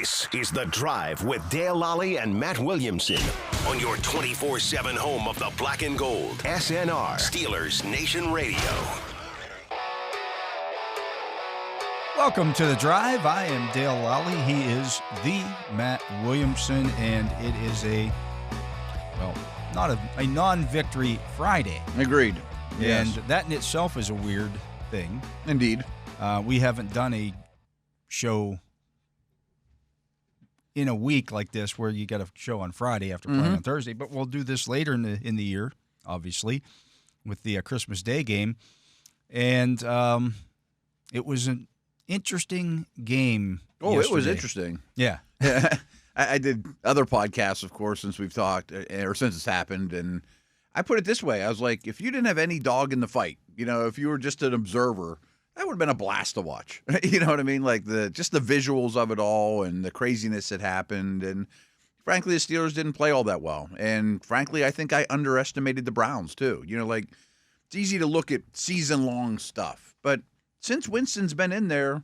This is The Drive with Dale Lolley and Matt Williamson on your 24/7 home of the black and gold. SNR, Steelers Nation Radio. Welcome to The Drive. I am Dale Lolley. He is the Matt Williamson, and it is not a non-victory Friday. Agreed. Yes. And that in itself is a weird thing. Indeed. We haven't done a show in a week like this where you got a show on Friday after playing on Thursday, but we'll do this later in the year, obviously, with the Christmas Day game. And it was an interesting game yesterday. It was interesting. Yeah. I did other podcasts, of course, since we've talked, or since it's happened, and I put it this way. I was like, if you didn't have any dog in the fight, if you were just an observer, that would have been a blast to watch. You know what I mean? Like just the visuals of it all and the craziness that happened. And frankly, the Steelers didn't play all that well. And frankly, I think I underestimated the Browns too. It's easy to look at season-long stuff. But since Winston's been in there,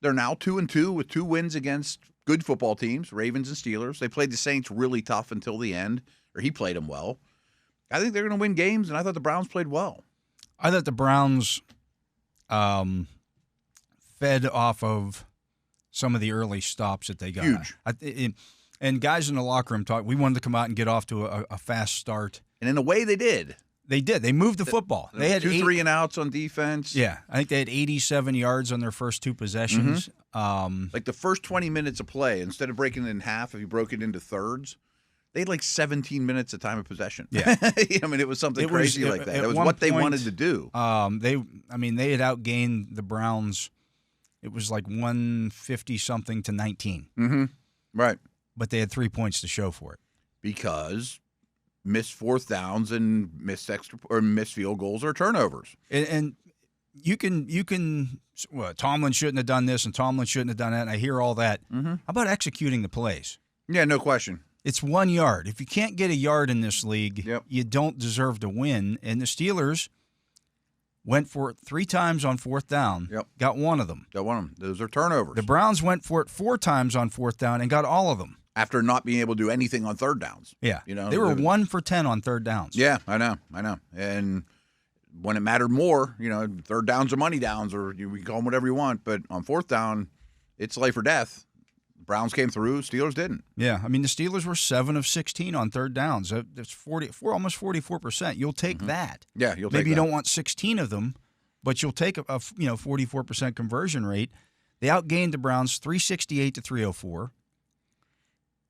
they're now 2-2 with 2 wins against good football teams, Ravens and Steelers. They played the Saints really tough until the end, or he played them well. I think they're going to win games, and I thought the Browns played well. I thought the Browns fed off of some of the early stops that they got. Huge. And guys in the locker room talk, we wanted to come out and get off to a fast start. And in a way, they did. They did. They moved the football. They had 2 3 and outs on defense. Yeah, I think they had 87 yards on their first 2 possessions. Like the first 20 minutes of play, instead of breaking it in half, if you broke it into thirds, they had like 17 minutes of time of possession. Yeah. It was something crazy like that. It was what they wanted to do. They had outgained the Browns. It was like 150-something to 19. Mm-hmm. Right. But they had 3 points to show for it. Because missed fourth downs and missed field goals or turnovers. And you can Tomlin shouldn't have done this and Tomlin shouldn't have done that, and I hear all that. How about executing the plays? Yeah, no question. It's 1 yard. If you can't get a yard in this league, you don't deserve to win. And the Steelers went for it 3 times on fourth down, got one of them. Those are turnovers. The Browns went for it 4 times on fourth down and got all of them. After not being able to do anything on third downs. Yeah. They were 1 for 10 on third downs. Yeah, I know. And when it mattered more, third downs are money downs, or we call them whatever you want, but on fourth down, it's life or death. Browns came through, Steelers didn't. Yeah, the Steelers were 7 of 16 on third downs. That's almost 44%. You'll take that. Yeah, you'll take Maybe that. You don't want 16 of them, but you'll take a 44% conversion rate. They outgained the Browns 368 to 304.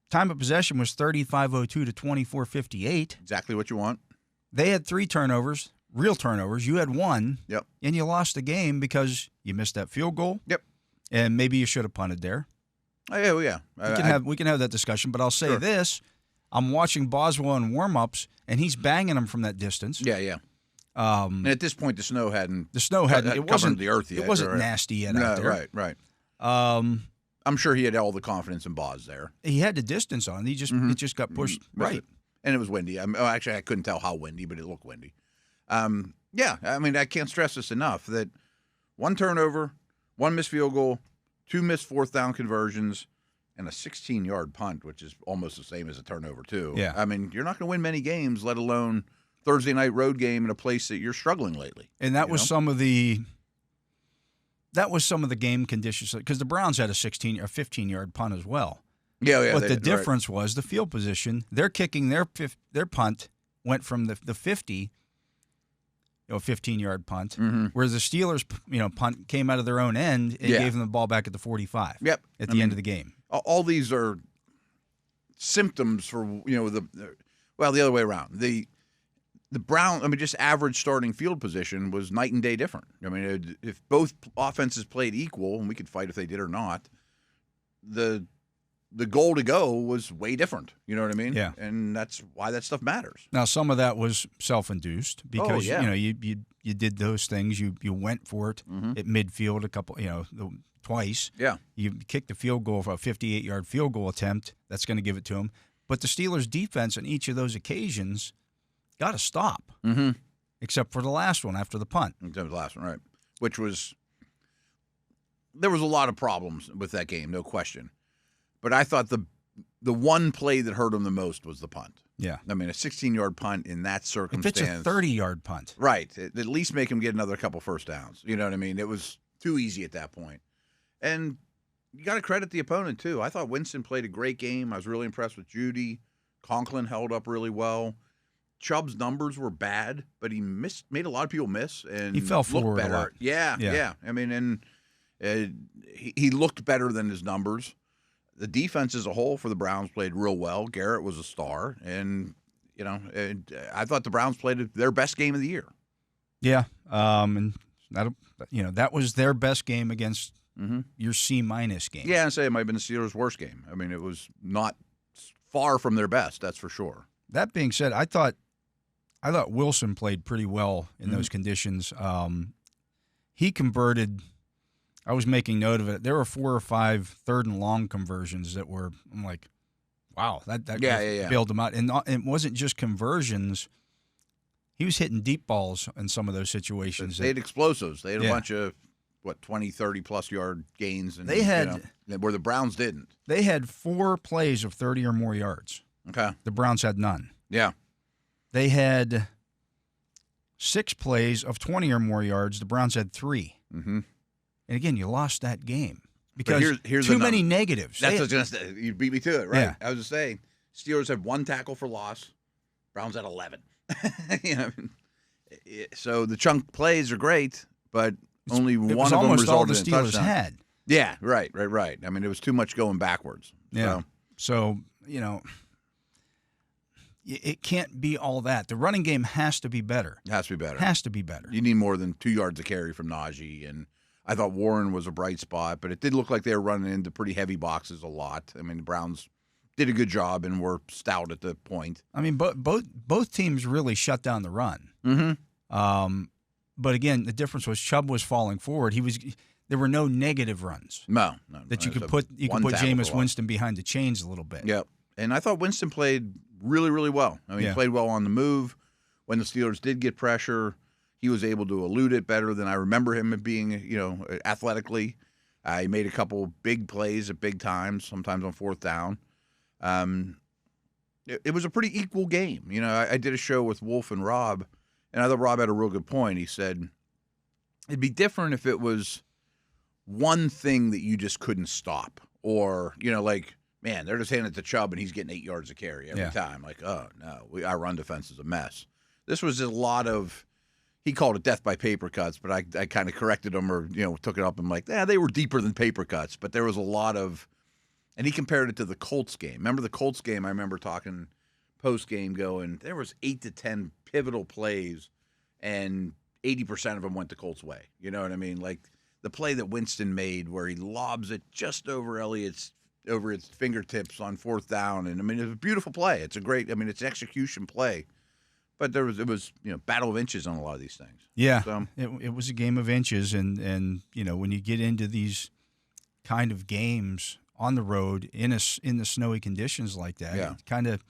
Time of possession was 35:02 to 24:58. Exactly what you want. They had 3 turnovers, real turnovers. You had 1. Yep. And you lost the game because you missed that field goal. Yep. And maybe you should have punted there. Oh, yeah, well, yeah. We can have that discussion, but I'll say this. I'm watching Boswell in warm-ups, and he's banging them from that distance. Yeah. And at this point, the snow hadn't it wasn't the earth yet. It wasn't nasty yet out there. Right. I'm sure he had all the confidence in Boz there. He had the distance on. It just got pushed right. And it was windy. Actually, I couldn't tell how windy, but it looked windy. I can't stress this enough that 1 turnover, 1 missed field goal, 2 missed fourth down conversions, and a 16-yard punt, which is almost the same as a turnover, too. Yeah. You're not going to win many games, let alone Thursday night road game in a place that you're struggling lately. And that was some of the game conditions, because the Browns had a 15-yard punt as well. Yeah. But the difference was the field position. They're kicking their punt went from the 50, 15-yard punt, whereas the Steelers, punt came out of their own end and gave them the ball back at the 45. Yep. At the end of the game. All these are symptoms for the other way around. The Brown, just average starting field position was night and day different. If both offenses played equal, and we could fight if they did or not, the goal to go was way different. You know what I mean? Yeah. And that's why that stuff matters. Now, some of that was self-induced because you did those things. You went for it at midfield a couple, twice. Yeah. You kicked the field goal for a 58-yard field goal attempt. That's going to give it to them. But the Steelers' defense on each of those occasions got to stop, except for the last one after the punt. Except for the last one, right? Which was there was a lot of problems with that game, no question. But I thought the one play that hurt them the most was the punt. Yeah. I mean, a 16-yard punt in that circumstance. If it's a 30-yard punt. Right. At least make him get another couple first downs. You know what I mean? It was too easy at that point. And you got to credit the opponent, too. I thought Winston played a great game. I was really impressed with Judy. Conklin held up really well. Chubb's numbers were bad, but he made a lot of people miss. And he fell forward better. a lot. Yeah. I mean, and he looked better than his numbers. The defense as a whole for the Browns played real well. Garrett was a star, and I thought the Browns played their best game of the year. Yeah, and that was their best game against your C- game. Yeah, I'd say it might have been the Steelers' worst game. I mean, it was not far from their best, that's for sure. That being said, I thought Wilson played pretty well in those conditions. He converted. I was making note of it. There were 4 or 5 third and long conversions that were. I'm like, wow, that bailed him out. And it wasn't just conversions. He was hitting deep balls in some of those situations. They had explosives. They had a bunch of 20, 30-plus yard gains. And they had where the Browns didn't. They had 4 plays of 30 or more yards. Okay. The Browns had none. Yeah. They had 6 plays of 20 or more yards. The Browns had 3. Mm-hmm. And again, you lost that game because here's too many negatives. That's what I was going to say. You beat me to it, right? Yeah. I was just saying, Steelers had 1 tackle for loss. Browns had 11. So the chunk plays are great, but only one of them resulted in a touchdown. Almost all the Steelers had. Yeah, right. I mean, it was too much going backwards. Yeah. So it can't be all that. The running game has to be better. It has to be better. Has to be better. You need more than 2 yards of carry from Najee, and I thought Warren was a bright spot, but it did look like they were running into pretty heavy boxes a lot. I mean, the Browns did a good job and were stout at the point. I mean, both teams really shut down the run. Mm-hmm. But again, the difference was Chubb was falling forward. There were no negative runs. No. That you could put Jameis Winston behind the chains a little bit. Yep. And I thought Winston played really, really well. I mean, he played well on the move. When the Steelers did get pressure, he was able to elude it better than I remember him being, athletically. He made a couple big plays at big times, sometimes on 4th down. It was a pretty equal game. I did a show with Wolf and Rob, and I thought Rob had a real good point. He said it'd be different if it was one thing that you just couldn't stop, or man, they're just handing it to Chubb and he's getting 8 yards of carry every time. Like, oh no, our run defense is a mess. This was just a lot of. He called it death by paper cuts, but I kind of corrected him or took it up and like, they were deeper than paper cuts, but there was a lot of. And he compared it to the Colts game. Remember the Colts game? I remember talking post-game going, there was 8 to 10 pivotal plays, and 80% of them went the Colts' way. You know what I mean? Like the play that Winston made where he lobs it just over its fingertips on 4th down. And, I mean, it was a beautiful play. It's an execution play. But it was battle of inches on a lot of these things. Yeah, so, it was a game of inches. And when you get into these kind of games on the road in the snowy conditions like that, it kind of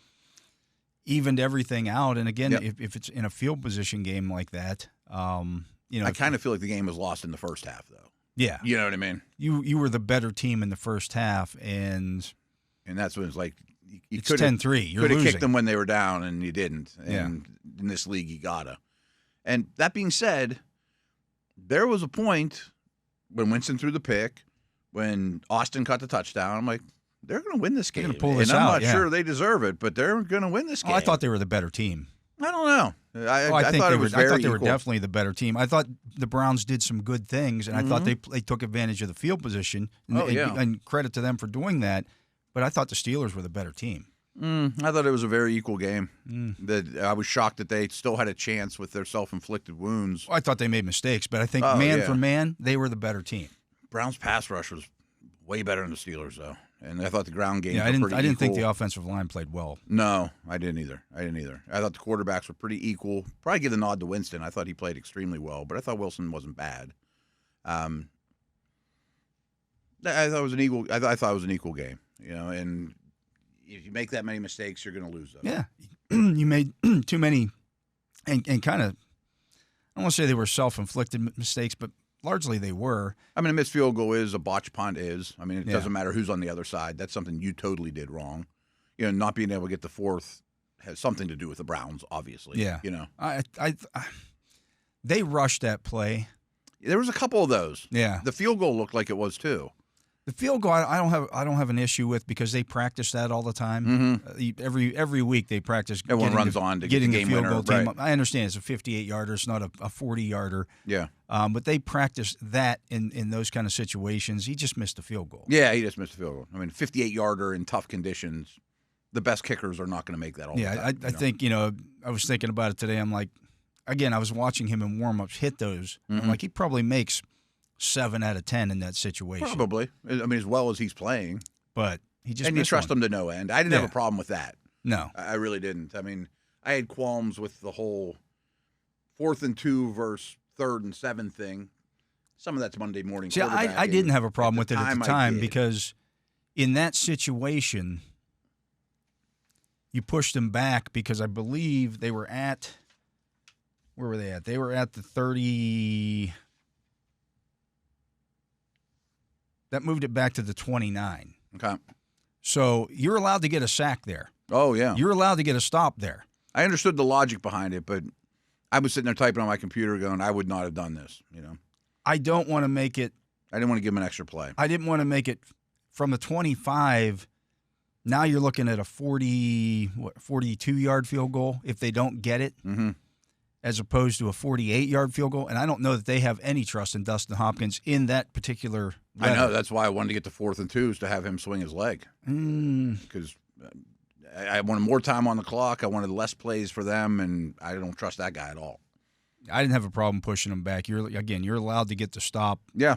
evened everything out. And again, if it's in a field position game like that, I kind of feel like the game was lost in the first half, though. Yeah, you know what I mean. You were the better team in the first half, and that's when it's like you it's 10-3. You could have kicked them when they were down, and you didn't. And in this league, you gotta. And that being said, there was a point when Winston threw the pick. When Austin caught the touchdown, I'm like, they're going to win this game. They're going to pull this out. And I'm not sure they deserve it, but they're going to win this game. I thought they were the better team. I don't know. I thought it was I thought they equal. were definitely the better team. I thought the Browns did some good things, and I thought they took advantage of the field position. And credit to them for doing that. But I thought the Steelers were the better team. I thought it was a very equal game. That I was shocked that they still had a chance with their self-inflicted wounds. Well, I thought they made mistakes, but I think for man, they were the better team. Browns pass rush was way better than the Steelers, though. And I thought the ground game I didn't equal. think the offensive line played well. No, I didn't either. I thought the quarterbacks were pretty equal. Probably give the nod to Winston. I thought he played extremely well, but I thought Wilson wasn't bad. I thought it was an equal. I thought it was an equal game. And if you make that many mistakes, you're going to lose those. Yeah, you made too many, and kind of. I don't want to say they were self-inflicted mistakes, but largely they were. I mean, a missed field goal is, a botch punt is. I mean, it Yeah. doesn't matter who's on the other side. That's something you totally did wrong. Not being able to get the fourth has something to do with the Browns, obviously. Yeah. I They rushed that play. There was a couple of those. Yeah. The field goal looked like it was too. The field goal, I don't have an issue with because they practice that all the time. Every week they practice. Everyone getting runs on to getting get the the game field winner, goal team. right. I understand it's a 58-yarder. It's not a 40-yarder. Yeah. But they practice that in those kind of situations. He just missed the field goal. Yeah, he just missed the field goal. I mean, 58-yarder in tough conditions. The best kickers are not going to make that all the time. I think, I was thinking about it today. I'm like, again, I was watching him in warm-ups hit those. I'm like, he probably makes 7 out of 10 in that situation. Probably. I mean, as well as he's playing. But he just And you missed trust one. him to no end. I didn't have a problem with that. No. I really didn't. I mean, I had qualms with the whole 4th and 2 versus 3rd and 7 thing. Some of that's Monday morning. See, I didn't have a problem with it at the time because in that situation, you pushed them back because I believe they were at – where were they at? They were at the 30 – that moved it back to the 29. Okay. So you're allowed to get a sack there. Oh, yeah. You're allowed to get a stop there. I understood the logic behind it, but I was sitting there typing on my computer going, I would not have done this, I don't want to make it I didn't want to give him an extra play. I didn't want to make it from the 25. Now you're looking at a 42-yard field goal if they don't get it, as opposed to a 48-yard field goal. And I don't know that they have any trust in Dustin Hopkins in that particular level. I know. That's why I wanted to get the 4th and 2s to have him swing his leg. Because I wanted more time on the clock. I wanted less plays for them, and I don't trust that guy at all. I didn't have a problem pushing him back. You're allowed to get the stop. Yeah.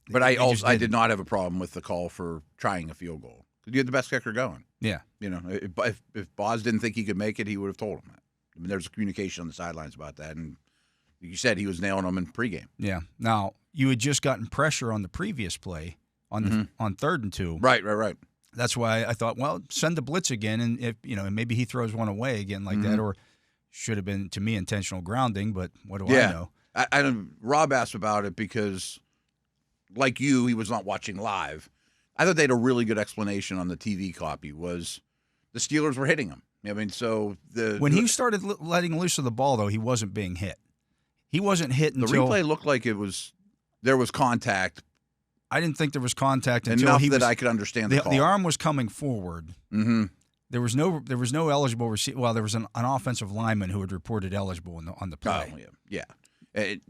But I did didn't. not have a problem with the call for trying a field goal. You had the best kicker going. Yeah. If Boz didn't think he could make it, he would have told him that. I mean, there's communication on the sidelines about that, and you said he was nailing them in pregame. Yeah. Now, you had just gotten pressure on the previous play on 3rd and 2. Right. That's why I thought, well, send the blitz again, and if and maybe he throws one away again like that, or should have been, to me, intentional grounding, but what do I know? Rob asked about it because, like you, he was not watching live. I thought they had a really good explanation on the TV copy was the Steelers were hitting him. I mean, so when he started letting loose of the ball, though, he wasn't being hit. He wasn't hit until the replay looked like there was contact. I didn't think there was contact until enough that I could understand the call. The arm was coming forward. Mm-hmm. There was no eligible receiver. Well, there was an offensive lineman who had reported eligible on the play. Oh, yeah.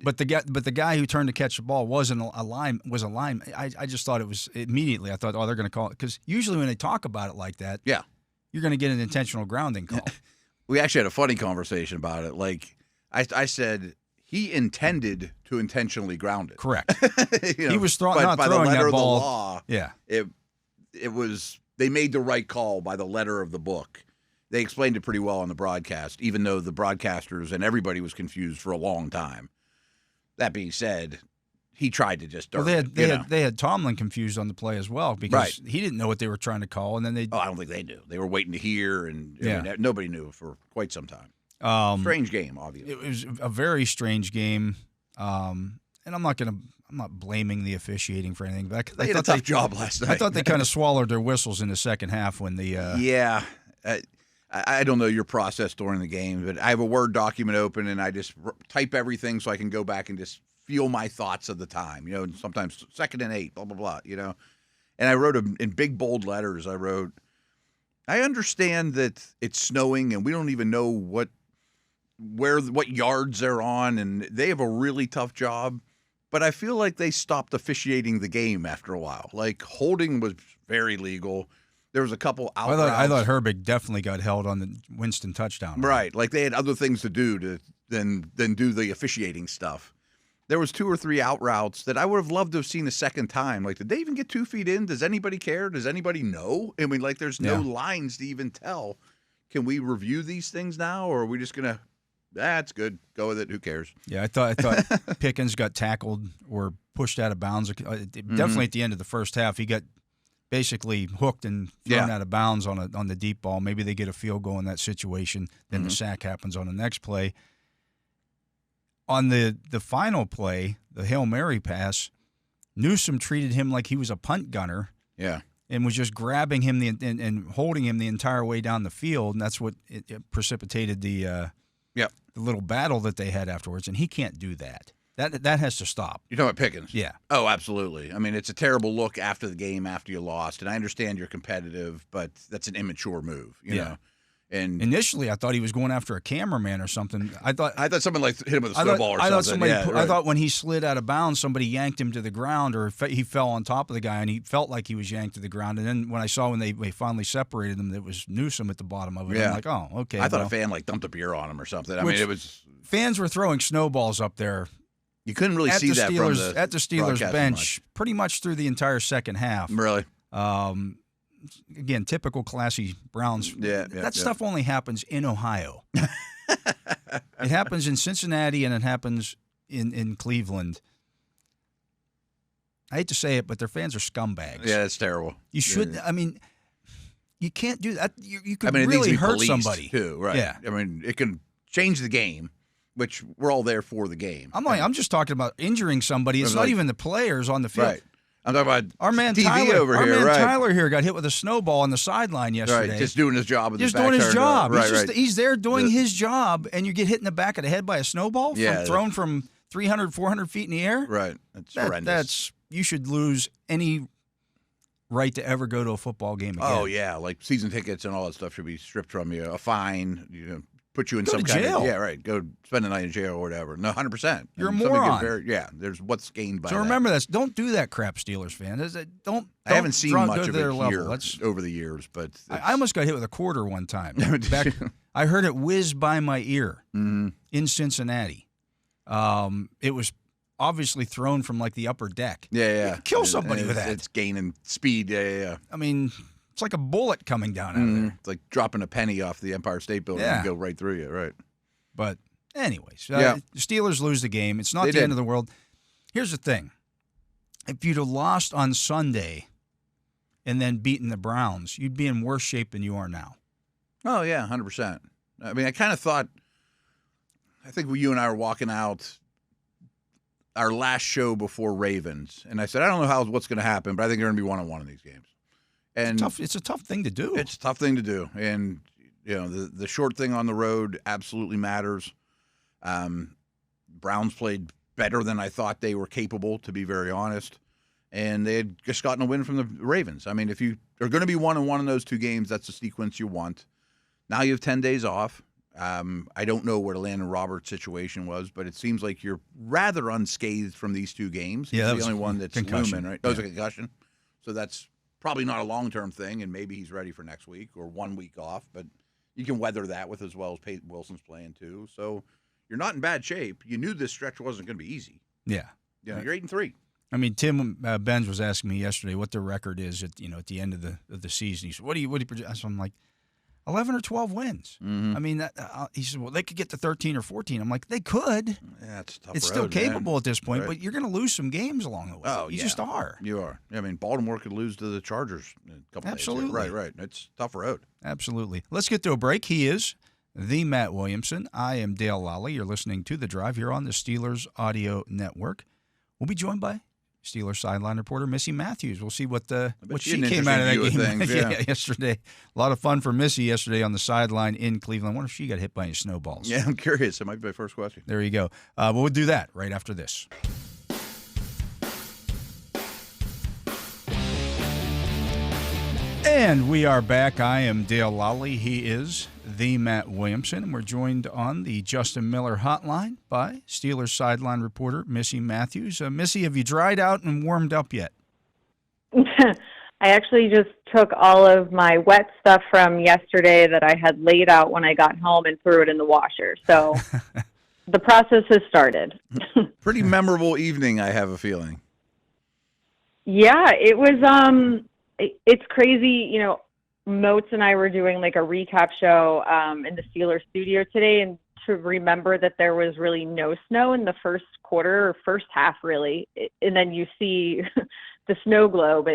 But the guy who turned to catch the ball wasn't a lineman. I just thought it was immediately. I thought, they're going to call it, because usually when they talk about it like that, you're going to get an intentional grounding call. We actually had a funny conversation about it. Like I said, he intended to intentionally ground it. Correct. He was not by throwing the letter that of ball. the law. Yeah. It was. They made the right call by the letter of the book. They explained it pretty well on the broadcast, even though the broadcasters and everybody was confused for a long time. That being said, he tried to just. They had Tomlin confused on the play as well because he didn't know what they were trying to call, and then they. Oh, I don't think they knew. They were waiting to hear, and nobody knew for quite some time. Strange game, obviously. It was a very strange game, and I'm not blaming the officiating for anything. But they had a tough job last night. I thought they kind of swallowed their whistles in the second half when the. Yeah. I don't know your process during the game, but I have a Word document open and I just type everything so I can go back and just feel my thoughts of the time. Sometimes 2nd and 8, blah, blah, blah, And I wrote in big, bold letters, I understand that it's snowing and we don't even know what yards they're on, and they have a really tough job. But I feel like they stopped officiating the game after a while. Like, holding was very legal. There was a couple out routes. I thought Herbig definitely got held on the Winston touchdown. Right. Like they had other things to do than do the officiating stuff. There was 2 or 3 out routes that I would have loved to have seen a second time. Like, did they even get 2 feet in? Does anybody care? Does anybody know? I mean, like, there's no lines to even tell. Can we review these things now, or are we just gonna? It's good. Go with it. Who cares? Yeah, I thought Pickens got tackled or pushed out of bounds. Definitely at the end of the first half, he got basically hooked and thrown out of bounds on the deep ball. Maybe they get a field goal in that situation. Then the sack happens on the next play. on the final play, the Hail Mary pass, Newsome treated him like he was a punt gunner. Yeah. And was just grabbing him and holding him the entire way down the field, and that's what it precipitated the little battle that they had afterwards. And he can't do that. That has to stop. You're talking about Pickens? Yeah. Oh, absolutely. I mean, it's a terrible look after the game, after you lost. And I understand you're competitive, but that's an immature move, you know? And initially, I thought he was going after a cameraman or something. I thought someone like hit him with a snowball or something. I thought when he slid out of bounds, somebody yanked him to the ground, or he fell on top of the guy, and he felt like he was yanked to the ground. And then when I saw when they finally separated them, it was Newsome at the bottom of it. Yeah. I'm like, oh, okay. I thought a fan like dumped a beer on him or something. I mean, it was fans were throwing snowballs up there. You couldn't really see that from at the Steelers bench pretty much through the entire second half. Really? Again, typical classy Browns. That stuff only happens in Ohio. It happens in Cincinnati and it happens in Cleveland. I hate to say it, but their fans are scumbags. Yeah, it's terrible. You should. I mean, you can't do that. You could it really needs to be hurt somebody too, right? Yeah. I mean, it can change the game, which we're all there for the game. I'm just talking about injuring somebody. It's not even the players on the field. Right. I'm talking about our man TV Tyler over here. Our man right. Tyler here got hit with a snowball on the sideline yesterday. Right, just doing his job. With just his back doing his job. Right, He's there doing his job, and you get hit in the back of the head by a snowball thrown from 300, 400 feet in the air. Right, that's horrendous. You should lose any right to ever go to a football game again. Oh yeah, like season tickets and all that stuff should be stripped from you. A fine, put you in some kind jail. Of go spend a night in jail or whatever. No, 100%. You're a moron. There's what's gained by. So remember this. Don't do that crap, Steelers fan. Don't I haven't seen much of it here over the years, but I almost got hit with a quarter one time. I heard it whiz by my ear in Cincinnati. It was obviously thrown from like the upper deck. Yeah. Kill somebody with that. It's gaining speed. Yeah. I mean, it's like a bullet coming down out of there. It's like dropping a penny off the Empire State Building and go right through you, right? But anyways, the Steelers lose the game. It's not the end of the world. Here's the thing. If you'd have lost on Sunday and then beaten the Browns, you'd be in worse shape than you are now. Oh, yeah, 100%. I mean, I kind of thought, I think you and I were walking out our last show before Ravens, and I said, I don't know what's going to happen, but I think they're going to be 1-1 in these games. And it's a tough thing to do. It's a tough thing to do. And, the short thing on the road absolutely matters. Browns played better than I thought they were capable, to be very honest. And they had just gotten a win from the Ravens. I mean, if you are going to be 1-1 in those two games, that's the sequence you want. Now you have 10 days off. I don't know what Landon Roberts' situation was, but it seems like you're rather unscathed from these two games. Yeah, He's the only one that's concussion. looming, right? That was a concussion. So that's probably not a long-term thing, and maybe he's ready for next week or 1 week off. But you can weather that with as well as Peyton Wilson's playing too. So you're not in bad shape. You knew this stretch wasn't going to be easy. Yeah. You're 8-3. I mean, Tim Benz was asking me yesterday what the record is at the end of the season. He said, "What do you project?" So I'm like, 11 or 12 wins. Mm-hmm. I mean, he said, well, they could get to 13 or 14. I'm like, they could. Yeah, it's a tough It's road, still capable man. at this point, Right. but you're going to lose some games along the way. Oh, you just are. You are. I mean, Baltimore could lose to the Chargers in a couple Absolutely. days. Right. It's a tough road. Absolutely. Let's get to a break. He is the Matt Williamson. I am Dale Lolley. You're listening to The Drive here on the Steelers Audio Network. We'll be joined by Steelers sideline reporter Missi Matthews. We'll see what she came out of that game things, yesterday. A lot of fun for Missy yesterday on the sideline in Cleveland. I wonder if she got hit by any snowballs. Yeah, I'm curious. That might be my first question. There you go. But we'll do that right after this. And we are back. I am Dale Lolley. He is the Matt Williamson, and we're joined on the Justin Miller hotline by Steelers sideline reporter Missi Matthews. Missy, have you dried out and warmed up yet? I actually just took all of my wet stuff from yesterday that I had laid out when I got home and threw it in the washer. So the process has started. Pretty memorable evening, I have a feeling. Yeah, it was. It's crazy, Moats and I were doing like a recap show in the Steelers studio today, and to remember that there was really no snow in the first quarter or first half, really, and then you see the snow globe.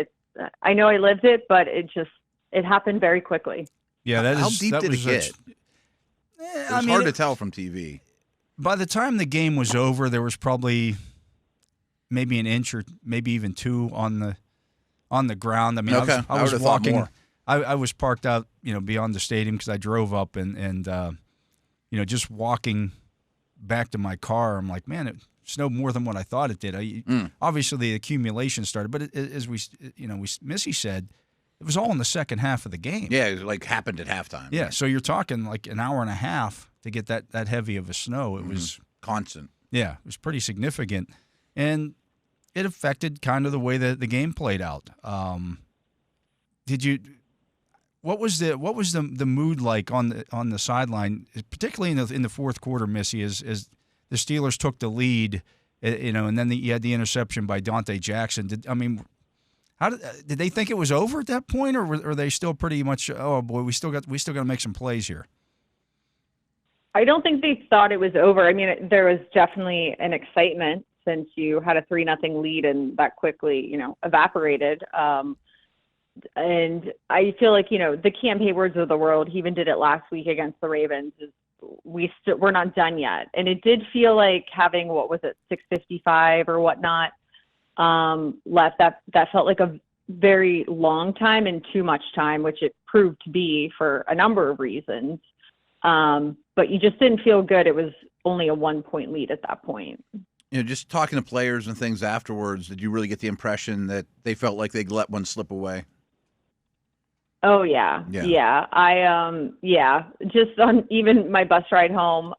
I know I lived it, but it happened very quickly. Yeah, How deep did it get? It It was hard to tell from TV. by the time the game was over, there was probably maybe an inch or maybe even two on the ground. I mean, Okay. I was would've thought walking. more. I was parked out, beyond the stadium because I drove up and just walking back to my car. I'm like, man, it snowed more than what I thought it did. Obviously, the accumulation started, but as Missy said, it was all in the second half of the game. Yeah, it like happened at halftime. Yeah, so you're talking like an hour and a half to get that heavy of a snow. It was constant. Yeah, it was pretty significant, and it affected kind of the way that the game played out. What was the mood like on the sideline, particularly in the fourth quarter, Missy, as the Steelers took the lead, and then you had the interception by Dante Jackson. Did they think it was over at that point, or were they still pretty much, oh boy, we still got to make some plays here? I don't think they thought it was over. I mean, there was definitely an excitement since you had a 3-0 lead and that quickly, evaporated. And I feel like, the Cam Haywards of the world, he even did it last week against the Ravens. We're not done yet. And it did feel like having, 6:55 or whatnot left, that felt like a very long time and too much time, which it proved to be for a number of reasons. But you just didn't feel good. It was only a 1-point lead at that point. Just talking to players and things afterwards, did you really get the impression that they felt like they let one slip away? Oh yeah. Just on even my bus ride home,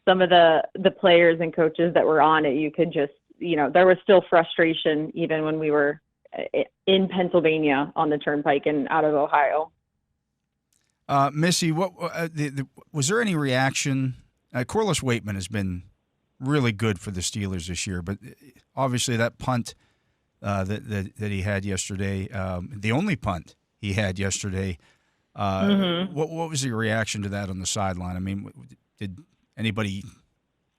some of the players and coaches that were on it, you could just, there was still frustration even when we were in Pennsylvania on the Turnpike and out of Ohio. Missy, was there any reaction? Corliss Waitman has been really good for the Steelers this year, but obviously that punt that he had yesterday, the only punt he had yesterday, what was your reaction to that on the sideline? I mean, did anybody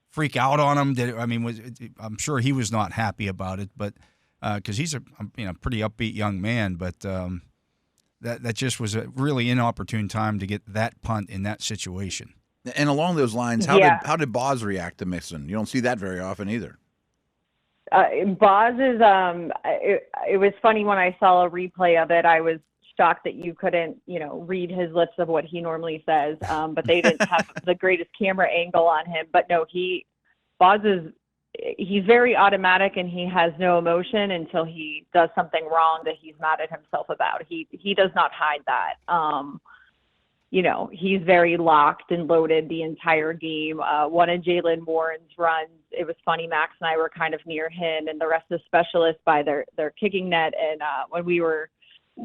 freak out on him? I'm sure he was not happy about it, but because he's a pretty upbeat young man, but that just was a really inopportune time to get that punt in that situation. And along those lines, how did Boz react to Mixon? You don't see that very often either. Boz is it was funny when I saw a replay of it. I was shocked that you couldn't, read his lips of what he normally says. But they didn't have the greatest camera angle on him. But no, he's very automatic and he has no emotion until he does something wrong that he's mad at himself about. He does not hide that. He's very locked and loaded the entire game. One of Jalen Warren's runs, it was funny, Max and I were kind of near him and the rest of the specialists by their kicking net. And when we were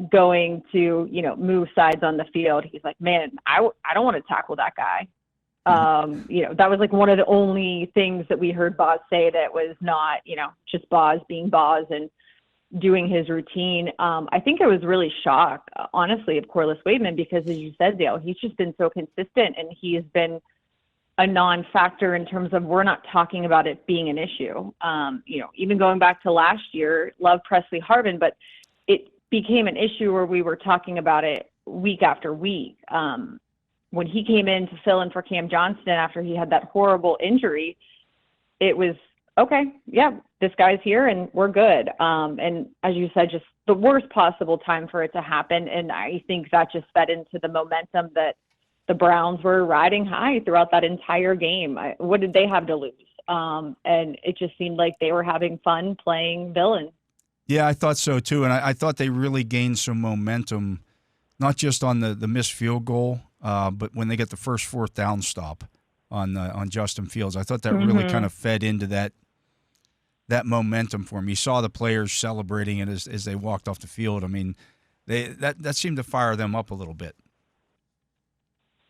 going to, move sides on the field, he's like, man, I don't want to tackle that guy. That was like one of the only things that we heard Boz say that was not, just Boz being Boz and doing his routine. I think I was really shocked, honestly, of Corliss Waitman, because as you said, Dale, he's just been so consistent and he has been a non-factor in terms of we're not talking about it being an issue. Even going back to last year, love Presley Harvin, but it became an issue where we were talking about it week after week. When he came in to fill in for Cam Johnston after he had that horrible injury, it was, okay, yeah, this guy's here and we're good. And as you said, just the worst possible time for it to happen. And I think that just fed into the momentum that the Browns were riding high throughout that entire game. What did they have to lose? And it just seemed like they were having fun playing villain. Yeah, I thought so too. And I thought they really gained some momentum, not just on the missed field goal, but when they get the first fourth down stop on Justin Fields. I thought that really kind of fed into that momentum for him. You saw the players celebrating it as they walked off the field. I mean, that seemed to fire them up a little bit.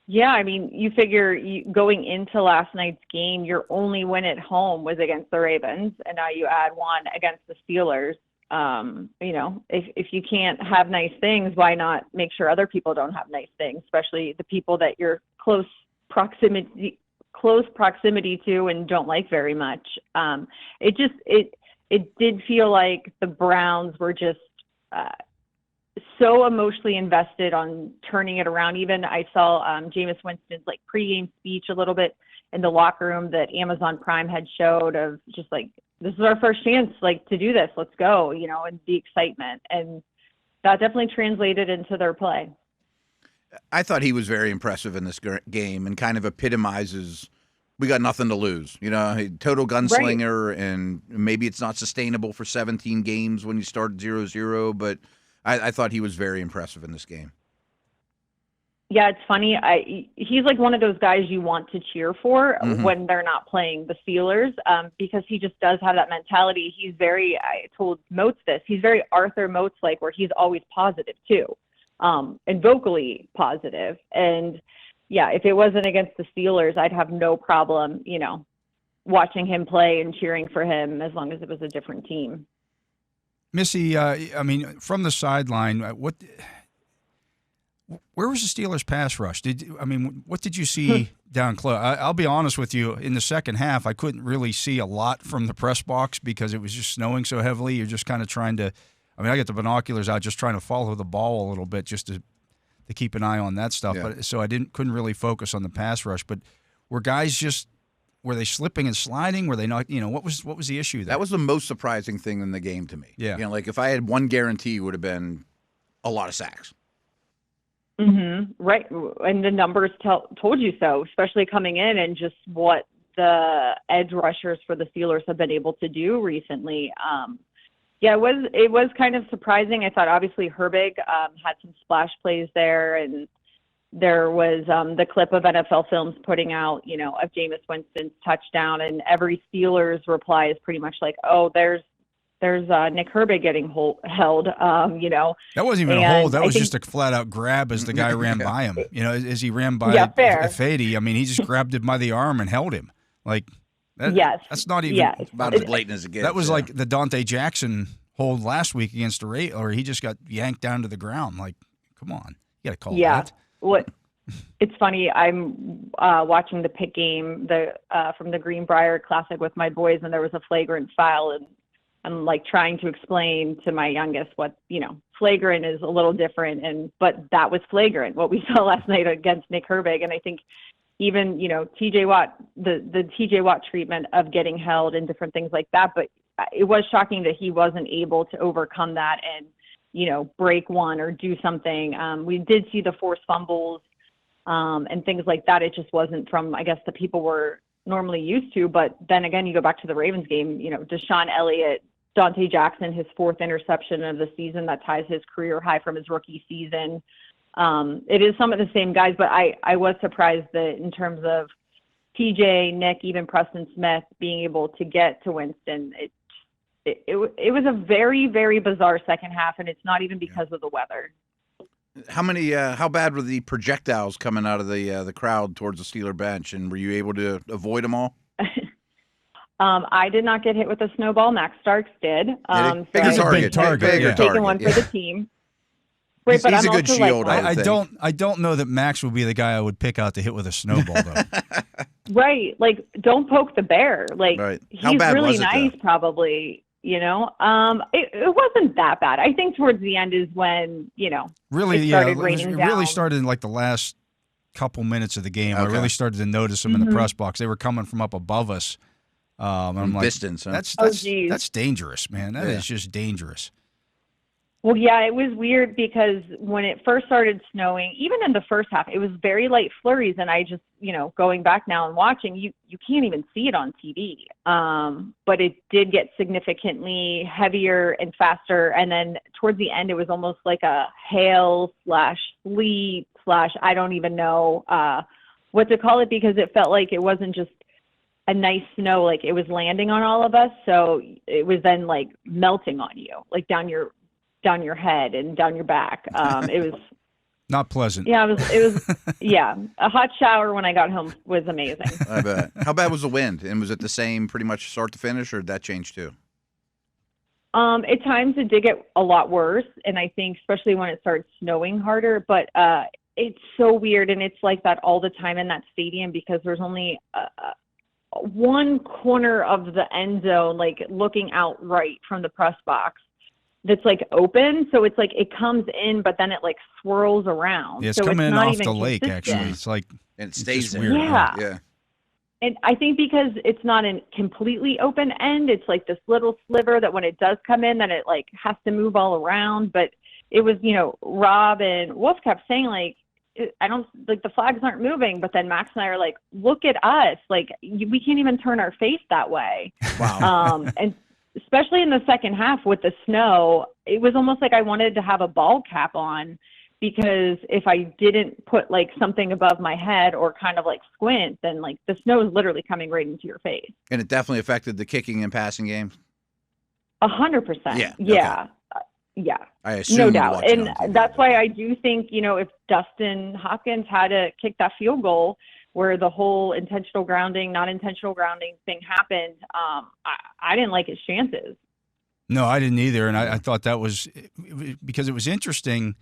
Yeah, I mean, you figure going into last night's game, your only win at home was against the Ravens, and now you add one against the Steelers. If you can't have nice things, why not make sure other people don't have nice things, especially the people that you're close proximity to and don't like very much. It did feel like the Browns were just so emotionally invested on turning it around. Even I saw Jameis Winston's pregame speech a little bit. in the locker room that Amazon Prime had showed of just like, this is our first chance, like, to do this, let's go, you know, and the excitement. And that definitely translated into their play. I thought he was very impressive in this game and kind of epitomizes we got nothing to lose. You know, total gunslinger, right. And maybe it's not sustainable for 17 games when you start 0-0, but I thought he was very impressive in this game. Yeah, it's funny. He's like one of those guys you want to cheer for when they're not playing the Steelers, because he just does have that mentality. He's very, I told Moats this, he's very Arthur Moats-like, where he's always positive too, and vocally positive. And yeah, if it wasn't against the Steelers, I'd have no problem, you know, watching him play and cheering for him as long as it was a different team. Missy, I mean, from the sideline, where was the Steelers' pass rush? What did you see down close? I'll be honest with you. In the second half, I couldn't really see a lot from the press box because it was just snowing so heavily. You're just kind of trying to – I got the binoculars out just trying to follow the ball a little bit just to keep an eye on that stuff. Yeah. But so I couldn't really focus on the pass rush. But were guys just – were they slipping and sliding? Were they not – you know, what was the issue there? That was the most surprising thing in the game to me. Yeah. You know, like if I had one guarantee, it would have been a lot of sacks. Right. And the numbers told you so, especially coming in and just what the edge rushers for the Steelers have been able to do recently. Yeah, it was kind of surprising. I thought obviously Herbig had some splash plays there, and there was the clip of NFL Films putting out, you know, of Jameis Winston's touchdown, and every Steelers reply is pretty much like, oh, there's Nick Herbig getting held, you know. That wasn't even a hold. That was just a flat-out grab as the guy ran by him. You know, as he ran by Fady, I mean, he just grabbed him by the arm and held him. Like, that's not even about as blatant as it gets. That was like the Dante Jackson hold last week against the Raiders, or he just got yanked down to the ground. Like, come on. You got to call that. It's funny. I'm watching the Pitt game from the Greenbrier Classic with my boys, and there was a flagrant foul, and I'm like trying to explain to my youngest what, you know, flagrant is a little different, but that was flagrant, what we saw last night against Nick Herbig. And I think even, you know, TJ Watt, the TJ Watt treatment of getting held and different things like that. But it was shocking that he wasn't able to overcome that and, you know, break one or do something. We did see the forced fumbles and things like that. It just wasn't from, I guess, the people we're normally used to. But then again, you go back to the Ravens game, you know, Deshaun Elliott, Dante Jackson, his 4th interception of the season that ties his career high from his rookie season. It is some of the same guys, but I was surprised that in terms of TJ, Nick, even Preston Smith being able to get to Winston, it was a very, very bizarre second half, and it's not even because of the weather. How bad were the projectiles coming out of the crowd towards the Steeler bench, and were you able to avoid them all? I did not get hit with a snowball. Max Starks did. Big target. Taking one for the team. Right, he's a good shield. I don't know that Max would be the guy I would pick out to hit with a snowball, though. Right. Like, don't poke the bear. Like, he's really nice, probably. You know, it wasn't that bad. I think towards the end is when, you know, it really started in like the last couple minutes of the game. Okay. I really started to notice them in the press box. They were coming from up above us. And I'm like, distance, huh? That's dangerous, man. That is just dangerous. Well, yeah, it was weird because when it first started snowing, even in the first half, it was very light flurries. And I just, you know, going back now and watching, you can't even see it on TV. But it did get significantly heavier and faster. And then towards the end, it was almost like a hail / sleet / I don't even know what to call it, because it felt like it wasn't just a nice snow, like it was landing on all of us. So it was then like melting on you, like down your head and down your back. It was not pleasant. Yeah, it was yeah. A hot shower when I got home was amazing. I bet. How bad was the wind? And was it the same pretty much start to finish, or did that change too? At times it did get a lot worse, and I think especially when it started snowing harder, but it's so weird, and it's like that all the time in that stadium because there's only one corner of the end zone, like looking out right from the press box, that's like open. So it's like it comes in, but then it like swirls around. Yeah, it's so coming it's in not off even the lake, consistent. actually. It's like, and it stays there. Yeah. And I think because it's not a completely open end, it's like this little sliver that when it does come in, then it like has to move all around. But it was, Rob and Wolf kept saying like, I don't like the flags aren't moving, but then Max and I are like, look at us. Like we can't even turn our face that way. Wow. And especially in the second half with the snow, it was almost like I wanted to have a ball cap on, because if I didn't put like something above my head or kind of like squint, then like the snow is literally coming right into your face. And it definitely affected the kicking and passing game. 100%. Yeah. Yeah. Yeah. I assume. No doubt. And that's why I do think, if Dustin Hopkins had to kick that field goal where the whole intentional grounding, not intentional grounding thing happened, I didn't like his chances. No, I didn't either. And I thought that was because it was interesting.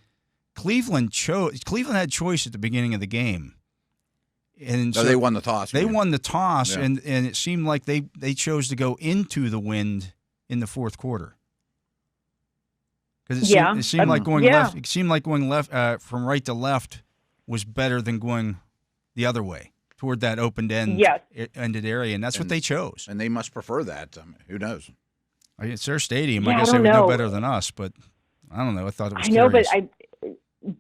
Cleveland had choice at the beginning of the game. And so they won the toss. They won the toss, Yeah. and it seemed like they chose to go into the wind in the fourth quarter. Because it seemed like going left. It seemed like going left from right to left was better than going the other way toward that opened ended area, and that's what they chose. And they must prefer that. Who knows? It's their stadium. Yeah, I guess they would know better than us, but I don't know. I thought it was. I know, curious.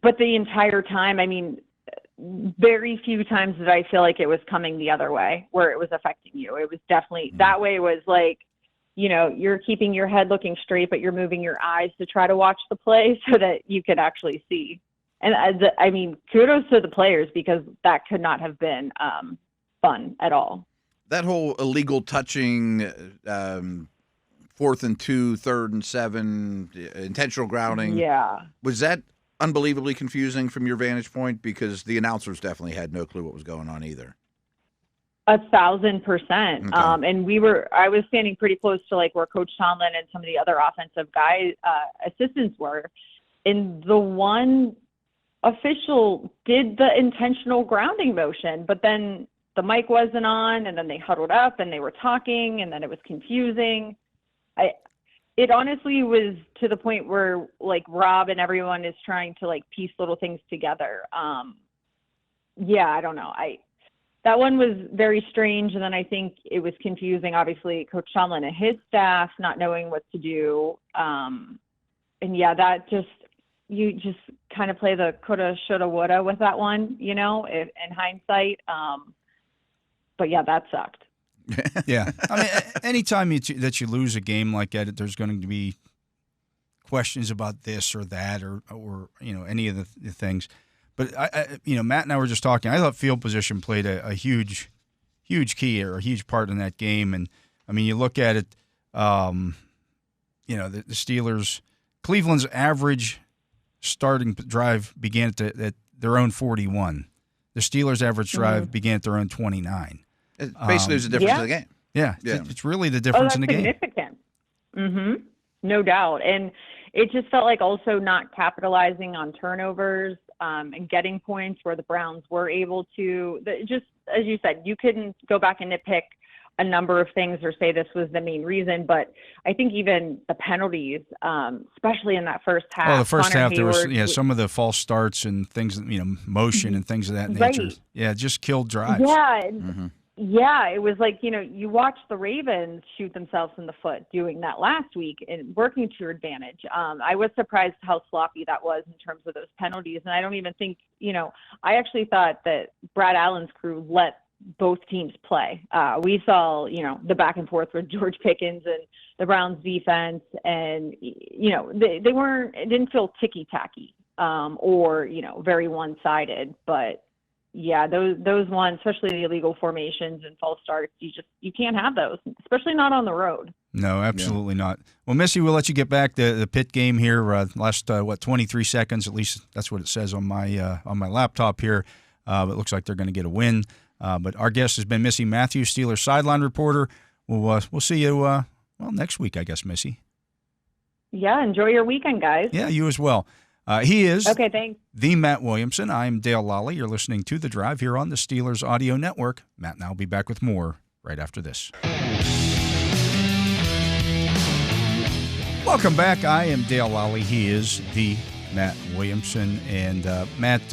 But the entire time, I mean, very few times did I feel like it was coming the other way where it was affecting you. It was definitely that way. Was like, you're keeping your head looking straight, but you're moving your eyes to try to watch the play so that you could actually see. And I mean, kudos to the players, because that could not have been fun at all. That whole illegal touching, 4th and 2, 3rd and 7, intentional grounding. Yeah. Was that unbelievably confusing from your vantage point? Because the announcers definitely had no clue what was going on either. 1,000%. Okay. And I was standing pretty close to like where Coach Tomlin and some of the other offensive guys, assistants were. And the one official did the intentional grounding motion, but then the mic wasn't on, and then they huddled up and they were talking, and then it was confusing. It honestly was to the point where like Rob and everyone is trying to like piece little things together. I don't know. That one was very strange. And then I think it was confusing, obviously, Coach Tomlin and his staff not knowing what to do. You just kind of play the coulda, shoulda, woulda with that one, in hindsight. But yeah, that sucked. Yeah. I mean, anytime that you lose a game like that, there's going to be questions about this or that or any of the things. But, Matt and I were just talking. I thought field position played a huge key or a huge part in that game. And, I mean, you look at it, the Steelers, Cleveland's average starting drive began at their own 41. The Steelers' average drive began at their own 29. It basically was the difference in the game. Yeah. It's really the difference in the game. Significant. Mm-hmm. No doubt. And it just felt like also not capitalizing on turnovers and getting points where the Browns were able to. Just as you said, you couldn't go back and nitpick a number of things or say this was the main reason, but I think even the penalties, especially in that first half. Well, the first Connor half Hayward, there was some of the false starts and things, motion and things of that nature. Right. Yeah, just killed drives. Yeah. Mm-hmm. Yeah, it was like, you watch the Ravens shoot themselves in the foot doing that last week and working to your advantage. I was surprised how sloppy that was in terms of those penalties. And I don't even think, I actually thought that Brad Allen's crew let both teams play. We saw, the back and forth with George Pickens and the Browns defense. And, it didn't feel ticky-tacky or, very one-sided, but yeah, those ones, especially the illegal formations and false starts, you can't have those, especially not on the road. No, absolutely not. Well, Missy, we'll let you get back to the Pitt game here. Last 23 seconds, at least that's what it says on my laptop here. It looks like they're going to get a win. But our guest has been Missi Matthews, Steelers sideline reporter. We'll see you next week, I guess, Missy. Yeah, enjoy your weekend, guys. Yeah, you as well. He is okay, thanks. The Matt Williamson. I'm Dale Lolley. You're listening to The Drive here on the Steelers Audio Network. Matt and I will be back with more right after this. Welcome back. I am Dale Lolley. He is the Matt Williamson. And Matt,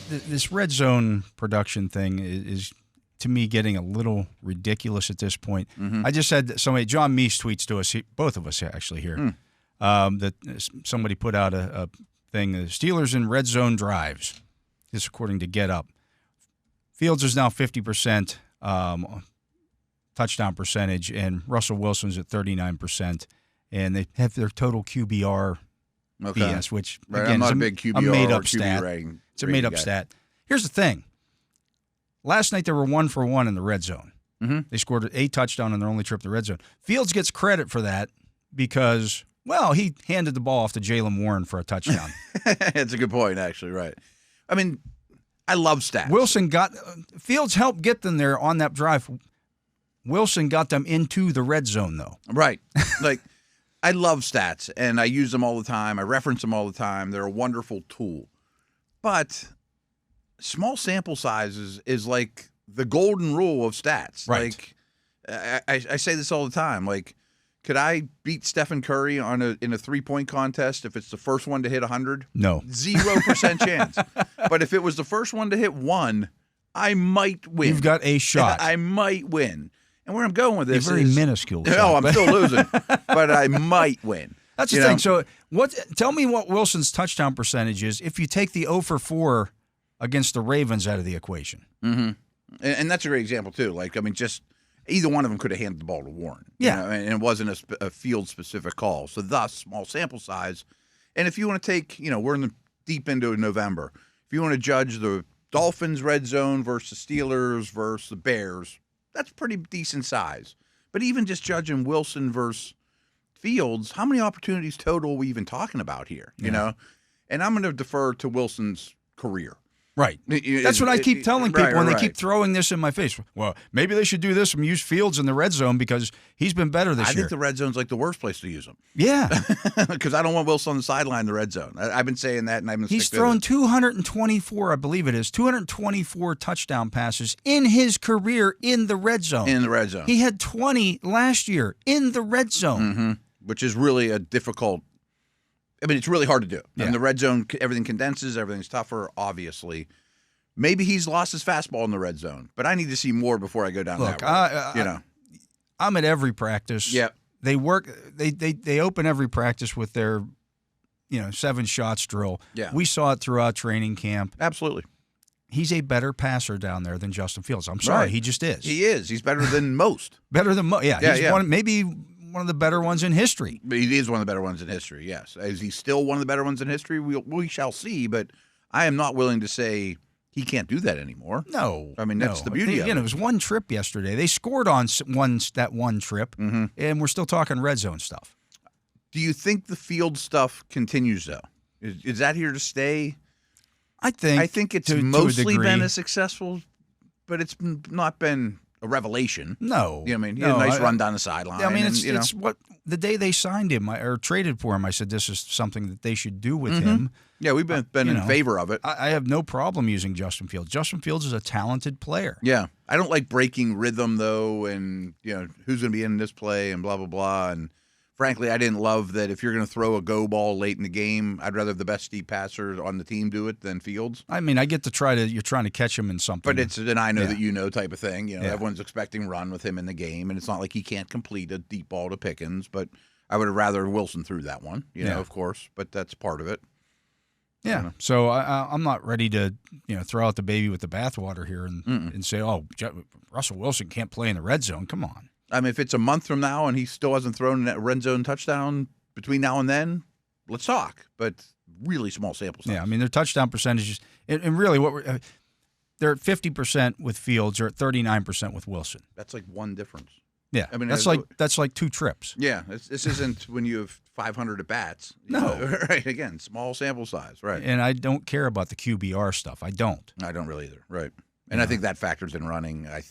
this red zone production thing is to me getting a little ridiculous at this point. I just had somebody, John Meese tweets to us, both of us actually here, that somebody put out a thing, Steelers in red zone drives, this according to Get Up. Fields is now 50% touchdown percentage, and Russell Wilson's at 39%, and they have their total QBR BS, which, again, I'm not a big QBR made-up or QB stat. rating. It's a made-up guy. stat. Here's the thing. Last night, they were 1 for 1 in the red zone. They scored a touchdown on their only trip to the red zone. Fields gets credit for that because, well, he handed the ball off to Jaylen Warren for a touchdown. That's a good point, actually, right. I mean, I love stats. Fields helped get them there on that drive. Wilson got them into the red zone, though. Right. Like, I love stats, and I use them all the time. I reference them all the time. They're a wonderful tool. But small sample sizes is like the golden rule of stats. Right. Like, I say this all the time. Like, could I beat Stephen Curry in a three-point contest if it's the first one to hit 100? No. 0% chance. But if it was the first one to hit 1, I might win. You've got a shot. I might win. And where I'm going with this is very minuscule. No, I'm still losing, but I might win. That's the thing. So, tell me what Wilson's touchdown percentage is if you take the 0 for 4 against the Ravens out of the equation. And that's a great example too. Like, I mean, just either one of them could have handed the ball to Warren. Yeah, you know, and it wasn't a field-specific call. So, thus, small sample size. And if you want to take, we're deep into November. If you want to judge the Dolphins red zone versus Steelers versus the Bears, that's pretty decent size. But even just judging Wilson versus Fields, how many opportunities total are we even talking about here? You know? And I'm going to defer to Wilson's career. Right. That's what I keep telling people when they keep throwing this in my face. Well, maybe they should do this and use Fields in the red zone because he's been better this year. I think the red zone's like the worst place to use him. Yeah. Because I don't want Wilson on the sideline in the red zone. I've been saying that, and I've been He's thrown 224, I believe it is, 224 touchdown passes in his career in the red zone. In the red zone. He had 20 last year in the red zone. Which is really a difficult – I mean, it's really hard to do. Yeah. In the red zone, everything condenses, everything's tougher, obviously. Maybe he's lost his fastball in the red zone, but I need to see more before I go down that road. I'm at every practice. Yep. They work. They open every practice with their, 7 shots drill. Yeah. We saw it throughout training camp. Absolutely. He's a better passer down there than Justin Fields. I'm sorry, he just is. He is. He's better than most. Better than most. Yeah. He's maybe one of the better ones in history. But he is one of the better ones in history. Yes. Is he still one of the better ones in history? We shall see. But I am not willing to say he can't do that anymore. No. I mean, that's the beauty of it. It was one trip yesterday. They scored on that one trip, and we're still talking red zone stuff. Do you think the field stuff continues, though? Is that here to stay? I think it's mostly been a successful, but it's not been a revelation. No. You know what I mean? He had a nice run down the sideline. I mean, it's what the day they signed him or traded for him, I said this is something that they should do with him. Yeah, we've been in favor of it. I have no problem using Justin Fields. Justin Fields is a talented player. Yeah. I don't like breaking rhythm, though, and who's going to be in this play and blah, blah, blah. And frankly, I didn't love that if you're going to throw a go ball late in the game, I'd rather have the best deep passer on the team do it than Fields. I mean, I get to you're trying to catch him in something. But it's an I know that you know type of thing. Everyone's expecting run with him in the game, and it's not like he can't complete a deep ball to Pickens, but I would have rather Wilson threw that one, of course, but that's part of it. Yeah, so I'm not ready to throw out the baby with the bathwater here and say, Russell Wilson can't play in the red zone. Come on. I mean, if it's a month from now and he still hasn't thrown a red zone touchdown between now and then, let's talk. But really small sample size. Yeah, I mean, their touchdown percentages, and really they're at 50% with Fields or at 39% with Wilson. That's like one difference. Yeah, I mean, that's like 2 trips. Yeah, this isn't when you have 500 at bats. No, right? Again, small sample size, right? And I don't care about the QBR stuff. I don't really either. Right. And I think that factors in running. I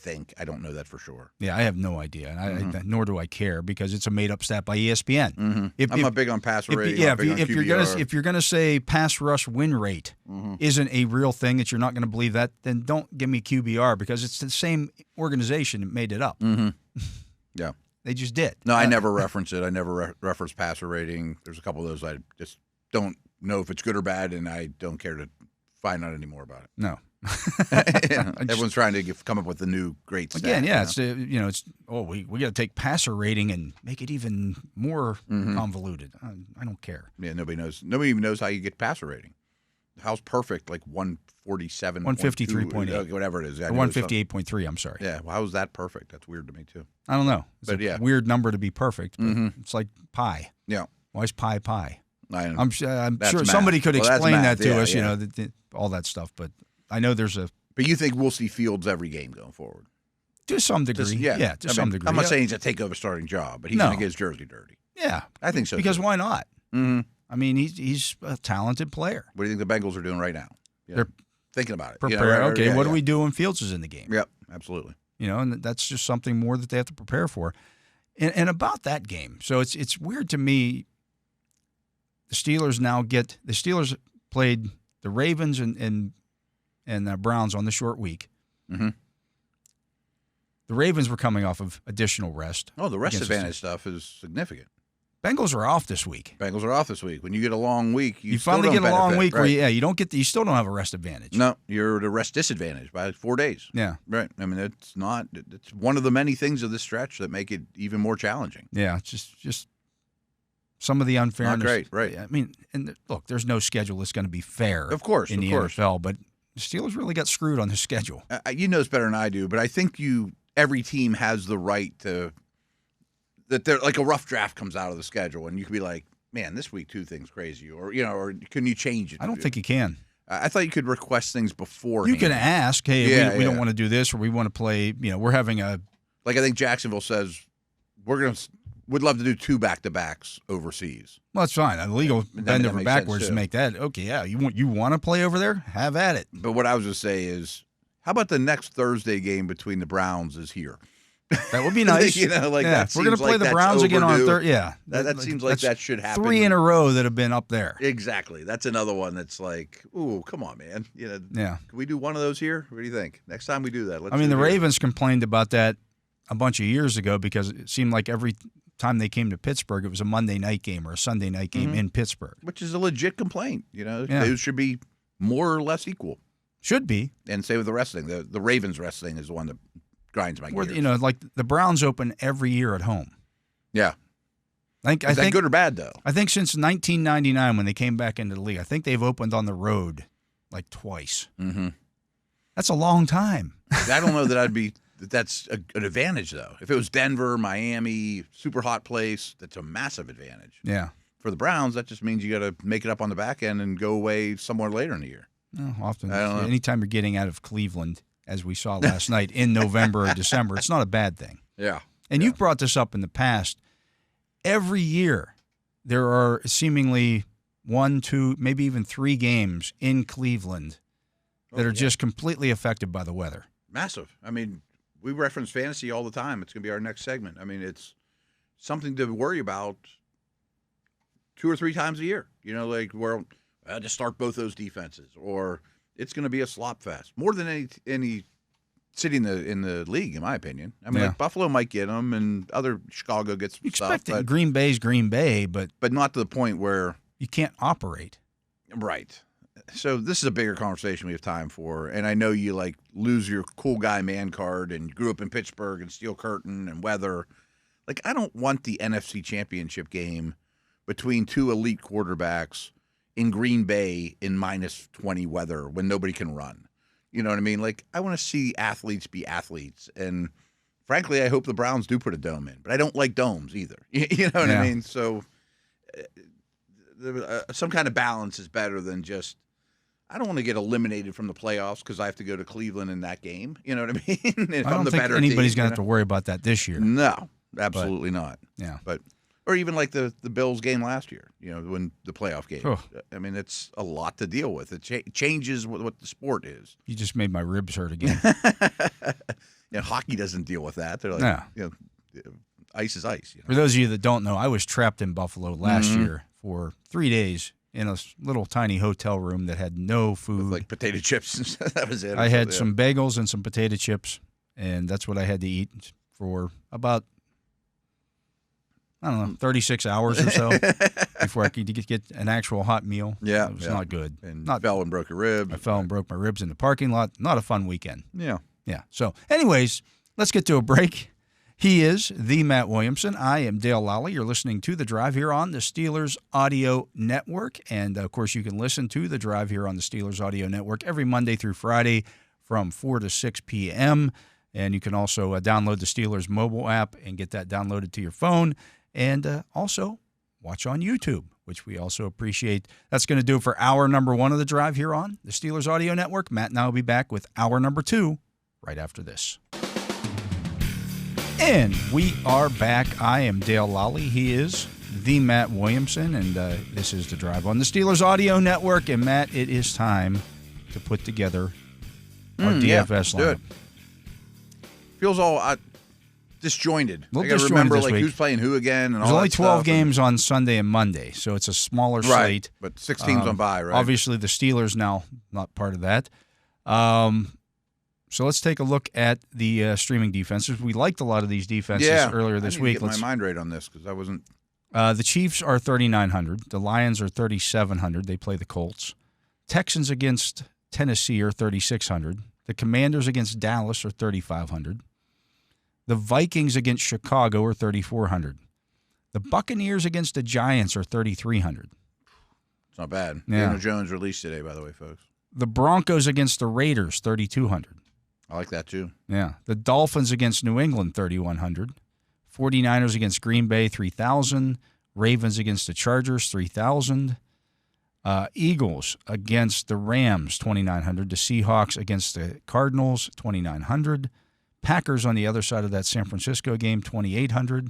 don't know that for sure. Yeah, I have no idea, and nor do I care because it's a made-up stat by ESPN. I'm not big on pass rate. If you're gonna say pass rush win rate isn't a real thing that you're not going to believe that, then don't give me QBR because it's the same organization that made it up. Yeah, they just did. No, I never reference it. I never reference passer rating. There's a couple of those I just don't know if it's good or bad, and I don't care to Probably not anymore about it. No. Everyone's trying to come up with a new great stat. Again, yeah, we got to take passer rating and make it even more convoluted. I don't care. Yeah, nobody knows. Nobody even knows how you get passer rating. How's perfect? Like 147, 153.8, whatever it is. Or 158.3. I'm sorry. Yeah, well, how is that perfect? That's weird to me too. I don't know. It's a weird number to be perfect. But it's like pi. Yeah. Why is pi? I'm sure math. somebody could explain that to us. Yeah. All that stuff. But I know there's a. But you think we'll see Fields every game going forward? To some degree. To some degree. I'm not saying he's going to take over a starting job, but he's going to get his jersey dirty. Yeah. I think so. Because too. why not? Mm-hmm. I mean, he's a talented player. What do you think the Bengals are doing right now? They're thinking about it. Prepare. What do we do when Fields is in the game? Yep, absolutely. And that's just something more that they have to prepare for. And about that game, so it's weird to me. The Steelers played the Ravens and the Browns on the short week. Mm-hmm. The Ravens were coming off of additional rest. Oh, the rest advantage stuff is significant. Bengals are off this week. Bengals are off this week. When you get a long week, you finally get a long week right? where you still don't have a rest advantage. No, you're at a rest disadvantage by 4 days. Yeah. Right. I mean, it's one of the many things of this stretch that make it even more challenging. Yeah, it's just some of the unfairness. Not great, right. I mean, and look, there's no schedule that's going to be fair. Of course, in the NFL, but the Steelers really got screwed on the schedule. You know this better than I do, but I think every team has the right to that. They're like a rough draft comes out of the schedule, and you could be like, "Man, this week 2 things crazy," or can you change it? I don't think you can. I thought you could request things beforehand. You can ask, "Hey, we don't want to do this, or we want to play." We're having a like. I think Jacksonville says would love to do 2 back-to-backs overseas. Well, that's fine. A legal bend over backwards to make that. Okay, yeah. You want to play over there? Have at it. But what I was going to say is, how about the next Thursday game between the Browns is here? That would be nice. That we're going to play the Browns again on Thursday. Yeah, that seems like that should happen. 3 in a row that have been up there. Exactly. That's another one that's like, ooh, come on, man. Yeah. Can we do one of those here? What do you think? Next time we do that, the Ravens complained about that a bunch of years ago because it seemed like every time they came to Pittsburgh, it was a Monday night game or a Sunday night game in Pittsburgh. Which is a legit complaint. Those should be more or less equal. Should be. And same with the wrestling. The Ravens wrestling is the one that grinds my gears. Like the Browns open every year at home. Yeah. Is that good or bad, though? I think since 1999 when they came back into the league, I think they've opened on the road like twice. Mm-hmm. That's a long time. I don't know that that's an advantage, though. If it was Denver, Miami, super hot place, that's a massive advantage. Yeah. For the Browns, that just means you got to make it up on the back end and go away somewhere later in the year. No, often. Anytime you're getting out of Cleveland, as we saw last night, in November or December, it's not a bad thing. Yeah. And you've brought this up in the past. Every year, there are seemingly 1, 2, maybe even 3 games in Cleveland that are just completely affected by the weather. Massive. I mean, we reference fantasy all the time. It's going to be our next segment. I mean, it's something to worry about 2 or 3 times a year. To start both those defenses, or it's going to be a slop fest more than any city in the league, in my opinion. I mean, like Buffalo might get them, and other Chicago gets stuff. But Green Bay's Green Bay, but not to the point where you can't operate. Right. So this is a bigger conversation we have time for, and I know you lose your cool guy man card and grew up in Pittsburgh and Steel Curtain and weather. I don't want the NFC Championship game between 2 elite quarterbacks in Green Bay in -20 weather when nobody can run. You know what I mean? I want to see athletes be athletes, and frankly, I hope the Browns do put a dome in, but I don't like domes either. You know what I mean? So some kind of balance is better than just. I don't want to get eliminated from the playoffs because I have to go to Cleveland in that game. You know what I mean? I don't think anybody's going to have to worry about that this year. No, absolutely not. Yeah. Or even like the Bills game last year, when the playoff game. Oh. I mean, it's a lot to deal with. It changes what the sport is. You just made my ribs hurt again. Hockey doesn't deal with that. They're like, ice is ice. For those of you that don't know, I was trapped in Buffalo last year for 3 days in a little tiny hotel room that had no food. With potato chips. That was it. I had some bagels and some potato chips, and that's what I had to eat for about, 36 hours or so. before I could get an actual hot meal. Yeah. It was not good. And not fell and broke a rib. I fell and broke my ribs in the parking lot. Not a fun weekend. Yeah. Yeah. So, anyways, let's get to a break. He is the Matt Williamson. I am Dale Lolley. You're listening to The Drive here on the Steelers Audio Network. And, of course, you can listen to The Drive here on the Steelers Audio Network every Monday through Friday from 4 to 6 p.m. And you can also download the Steelers mobile app and get that downloaded to your phone. And also watch on YouTube, which we also appreciate. That's going to do it for hour number 1 of The Drive here on the Steelers Audio Network. Matt and I will be back with hour number 2 right after this. And we are back. I am Dale Lolley. He is the Matt Williamson, and this is The Drive on the Steelers Audio Network. And, Matt, it is time to put together our DFS lineup. Good. Feels all disjointed. A little I got to disjointed remember this like week. who's playing who again. And There's all only that 12 stuff. games on Sunday and Monday, so it's a smaller Right, slate. but 6 teams on bye, right? Obviously, the Steelers now not part of that. So let's take a look at the streaming defenses. We liked a lot of these defenses earlier this week. I need to get my mind right on this because I wasn't. The Chiefs are 3,900. The Lions are 3,700. They play the Colts. Texans against Tennessee are 3,600. The Commanders against Dallas are 3,500. The Vikings against Chicago are 3,400. The Buccaneers against the Giants are 3,300. It's not bad. Yeah. Daniel Jones released today, by the way, folks. The Broncos against the Raiders, 3,200. I like that too. Yeah. The Dolphins against New England, 3,100. 49ers against Green Bay, 3,000. Ravens against the Chargers, 3,000. Eagles against the Rams, 2,900. The Seahawks against the Cardinals, 2,900. Packers on the other side of that San Francisco game, 2,800.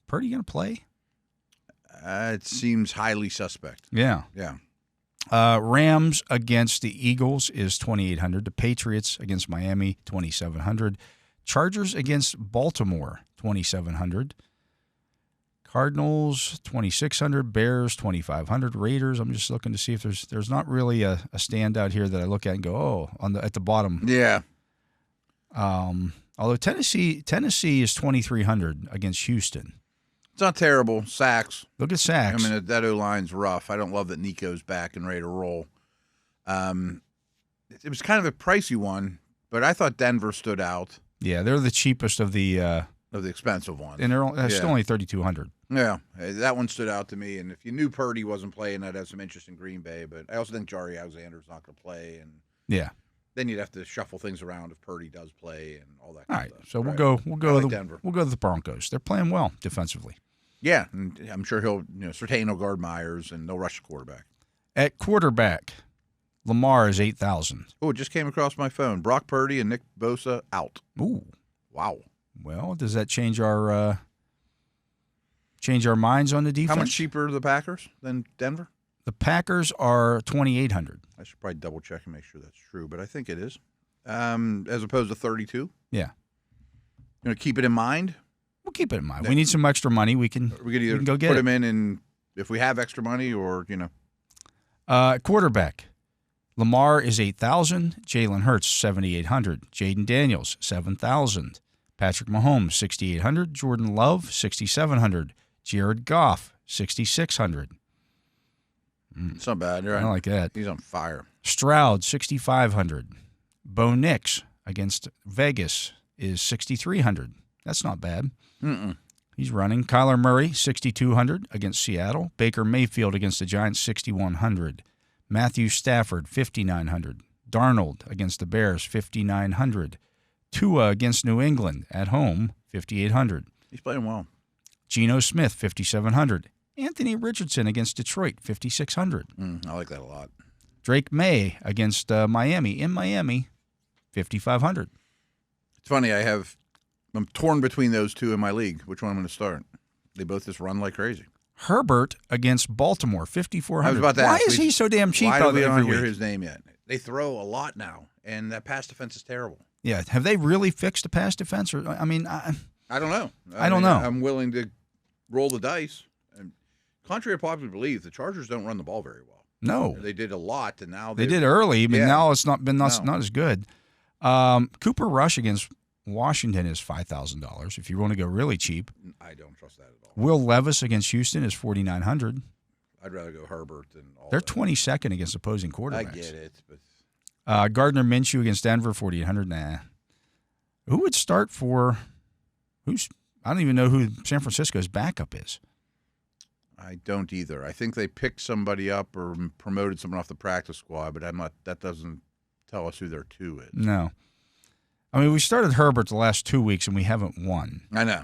Purdy going to play? It seems highly suspect. Yeah. Yeah. Rams against the Eagles is 2,800. The Patriots against Miami, 2,700. Chargers against Baltimore, 2,700. Cardinals, 2,600. Bears, 2,500. Raiders, I'm just looking to see if there's not really a standout here that I look at and go, at the bottom. Yeah. Although Tennessee is 2,300 against Houston. It's not terrible. Sacks. Look at sacks. I mean, that O-line's rough. I don't love that Nico's back and ready to roll. It was kind of a pricey one, but I thought Denver stood out. Yeah, they're the cheapest of the expensive ones. And they're still only 3,200. Yeah, that one stood out to me. And if you knew Purdy wasn't playing, I'd have some interest in Green Bay. But I also think Jari Alexander's not going to play. And yeah. Then you'd have to shuffle things around if Purdy does play and all that. All kind right, of stuff. so right. we'll go like to Denver. We'll go to the Broncos. They're playing well defensively. Yeah, and I'm sure Surtain will guard Myers and they'll rush the quarterback. At quarterback, Lamar is 8,000. Oh, it just came across my phone. Brock Purdy and Nick Bosa out. Ooh, wow. Well, does that change our minds on the defense? How much cheaper are the Packers than Denver? The Packers are 2,800. I should probably double check and make sure that's true, but I think it is. As opposed to 32. Yeah. Keep it in mind. We'll keep it in mind. We need some extra money. We can either go get put it. him in, and if we have extra money, or quarterback, Lamar is 8,000. Jalen Hurts 7,800. Jaden Daniels 7,000. Patrick Mahomes 6,800. Jordan Love 6,700. Jared Goff 6,600. It's not bad. Right? I like that. He's on fire. Stroud 6,500. Bo Nix against Vegas is 6,300. That's not bad. Mm-mm. He's running. Kyler Murray, 6,200 against Seattle. Baker Mayfield against the Giants, 6,100. Matthew Stafford, 5,900. Darnold against the Bears, 5,900. Tua against New England at home, 5,800. He's playing well. Geno Smith, 5,700. Anthony Richardson against Detroit, 5,600. I like that a lot. Drake May against Miami, in Miami, 5,500. It's funny. I'm torn between those two in my league. Which one I'm going to start? They both just run like crazy. Herbert against Baltimore, 5,400. I was about to Why ask, is he so damn cheap? Why do we every not hear week? his name yet? They throw a lot now, and that pass defense is terrible. Yeah, have they really fixed the pass defense? Or I mean, I don't know. I don't know. I'm willing to roll the dice. And contrary to popular belief, the Chargers don't run the ball very well. no, They did a lot, and now they did early, but Yeah. now it's not been not No. as good. Cooper Rush against Washington is $5,000 if you want to go really cheap. I don't trust that at all. Will Levis against Houston is $4,900. I'd rather go Herbert than all They're that. 22nd against opposing quarterbacks. I get it, but Gardner Minshew against Denver, $4,800. Nah. Who would start for I don't even know who San Francisco's backup is. I don't either. I think they picked somebody up or promoted someone off the practice squad, but that doesn't tell us who their 2 is. No. I mean, we started Herbert the last 2 weeks and we haven't won. I know.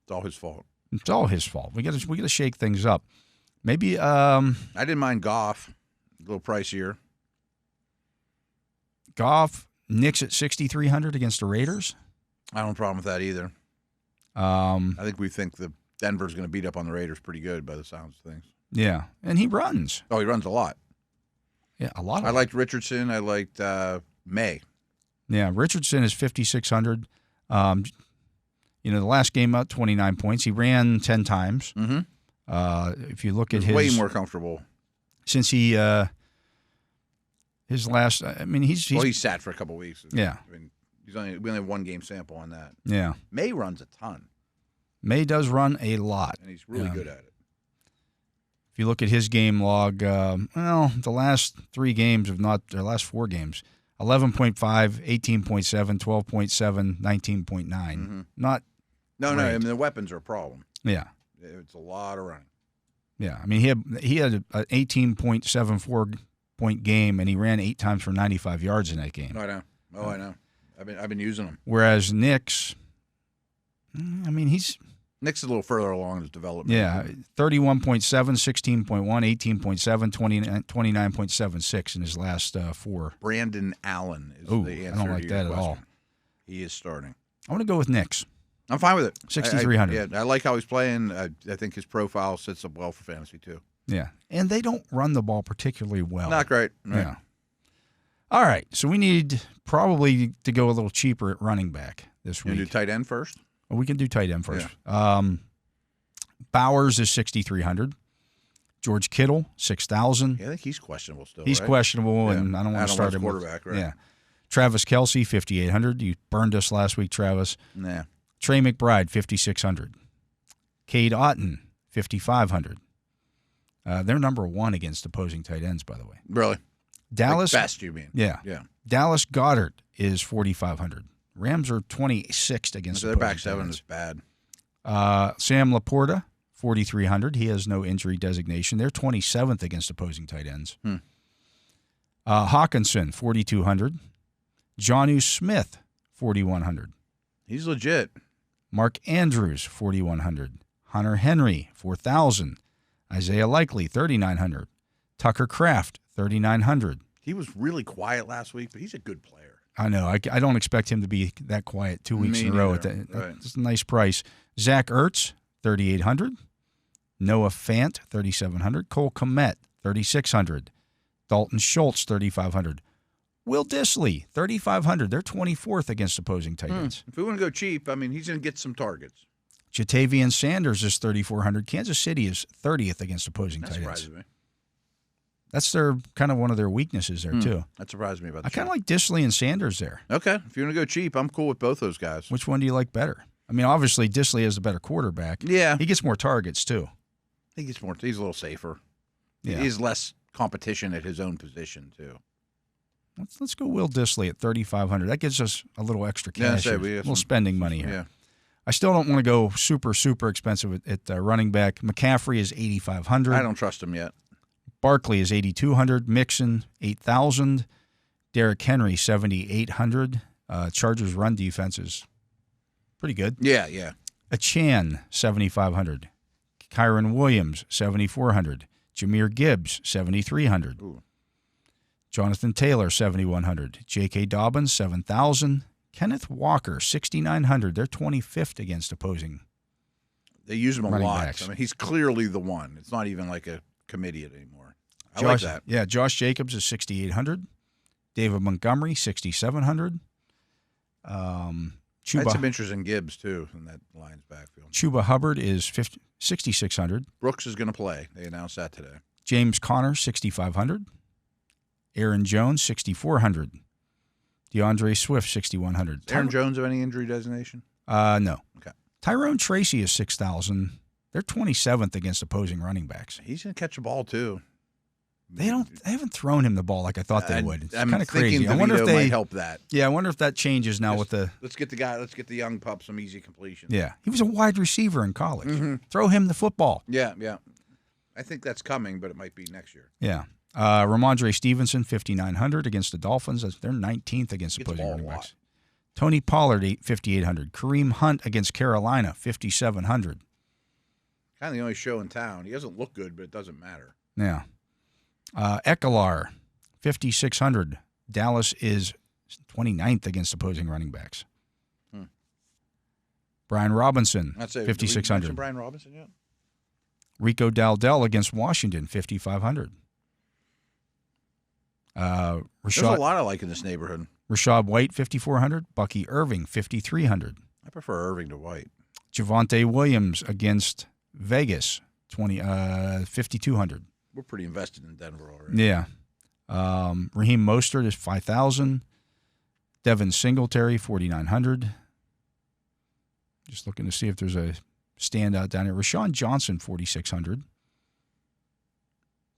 It's all his fault. It's all his fault. We got to shake things up. Maybe I didn't mind Goff, a little pricier. Goff, Knicks at 6,300 against the Raiders. I don't have a problem with that either. I think we think the Denver's going to beat up on the Raiders pretty good by the sounds of things. Yeah, and he runs. Oh, he runs a lot. Yeah, a lot. I liked Richardson. I liked May. Yeah, Richardson is 5,600. The last game out 29 points. He ran 10 times. Mm-hmm. If you look at his way more comfortable since he his last. I mean, he's he sat for a couple weeks. Yeah. I mean, we only have 1 game sample on that. Yeah. May runs a ton. May does run a lot, and he's really good at it. If you look at his game log, the last 3 games of not their last 4 games. 11.5, 18.7, 12.7, 19.9. Mm-hmm. Not No, great. I mean, the weapons are a problem. Yeah. It's a lot of running. Yeah. I mean, he had an 18.74 point game, and he ran 8 times for 95 yards in that game. I know. I know. I've been using him. Whereas Nick's, I mean, Nick's a little further along in his development. Yeah, 31.7, 16.1, 18.7, 29.76 in his last 4. Brandon Allen is Ooh, the answer I don't like to your that at question. all. He is starting. I want to go with Nick's. I'm fine with it. 6,300. Yeah, I like how he's playing. I think his profile sets up well for fantasy too. Yeah, and they don't run the ball particularly well. Not great. Right. Yeah. All right, so we need probably to go a little cheaper at running back this You week. do tight end first? Well, we can do tight end first. Yeah. Bowers is 6,300. George Kittle, 6,000. Yeah, I think he's questionable still. He's right? questionable, Yeah. and I don't want to start him. Quarterback, right? Yeah. Travis Kelce, 5,800. You burned us last week, Travis. Nah. Trey McBride, 5,600. Cade Otton, 5,500. They're number 1 against opposing tight ends, by the way. Really? Dallas. Like best, you mean? Yeah. Yeah. Dallas Goedert is 4,500. Rams are 26th against So their opposing back tight seven ends. is bad. Sam Laporta, 4,300. He has no injury designation. They're 27th against opposing tight ends. Hawkinson, 4,200. Jonnu Smith, 4,100. He's legit. Mark Andrews, 4,100. Hunter Henry, 4,000. Isaiah Likely, 3,900. Tucker Kraft, 3,900. He was really quiet last week, but he's a good player. I know. I don't expect him to be that quiet 2 weeks Me in a row. neither. Right. That's a nice price. Zach Ertz, 3,800. Noah Fant, 3,700. Cole Kmet, 3,600. Dalton Schultz, 3,500. Will Dissly, 3,500. They're 24th against opposing tight ends. If we want to go cheap, I mean, he's going to get some targets. Jatavian Sanders is 3,400. Kansas City is 30th against opposing That tight ends. surprises me. That's their kind of one of their weaknesses there, too. That surprised me about I kind of like Dissly and Sanders there. Okay. If you want to go cheap, I'm cool with both those guys. Which one do you like better? I mean, obviously, Dissly is the better quarterback. Yeah. He gets more targets, too. He's a little safer. Yeah. He's less competition at his own position, too. Let's go Will Dissly at 3,500. That gives us a little extra cash, Yeah, here, we a have little some- spending money here. Yeah. I still don't want to go super, super expensive at running back. McCaffrey is 8,500. I don't trust him yet. Barkley is 8,200. Mixon, 8,000. Derrick Henry, 7,800. Chargers run defense is pretty good. Yeah, yeah. Achane, 7,500. Kyron Williams, 7,400. Jahmyr Gibbs, 7,300. Ooh. Jonathan Taylor, 7,100. J.K. Dobbins, 7,000. Kenneth Walker, 6,900. They're 25th against opposing. They use him a running lot. backs. I mean, he's clearly the one. It's not even like a committee anymore. I like that. Yeah, Josh Jacobs is 6,800. David Montgomery, 6,700. I had some interest in Gibbs, too, in that Lions backfield. Chuba Hubbard is 6,600. Brooks is going to play. They announced that today. James Conner, 6,500. Aaron Jones, 6,400. DeAndre Swift, 6,100. Aaron Jones have any injury designation? No. Okay. Tyrone Tracy is 6,000. They're 27th against opposing running backs. He's going to catch the ball, too. They haven't thrown him the ball like I thought they would. It's kind of crazy. I wonder if they might help that. Yeah, I wonder if that changes now with the. Let's get the young pup some easy completion. Yeah, he was a wide receiver in college. Throw him the football. Yeah. I think that's coming, but it might be next year. Yeah. Ramondre Stevenson, 5,900 against the Dolphins. They're 19th against opposing running backs. Tony Pollard, 5,800. Kareem Hunt against Carolina, 5,700. Kind of the only show in town. He doesn't look good, but it doesn't matter. Yeah. Ekelar, 5,600. Dallas is 29th against opposing running backs. Brian Robinson, 5,600. Brian Robinson yet? Rico Dowdell against Washington, 5,500. There's a lot I like in this neighborhood. Rashad White, 5,400. Bucky Irving, 5,300. I prefer Irving to White. Javonte Williams against Vegas, 5,200. We're pretty invested in Denver already. Yeah. Raheem Mostert is 5,000. Devin Singletary, 4,900. Just looking to see if there's a standout down here. Rashawn Johnson, 4,600.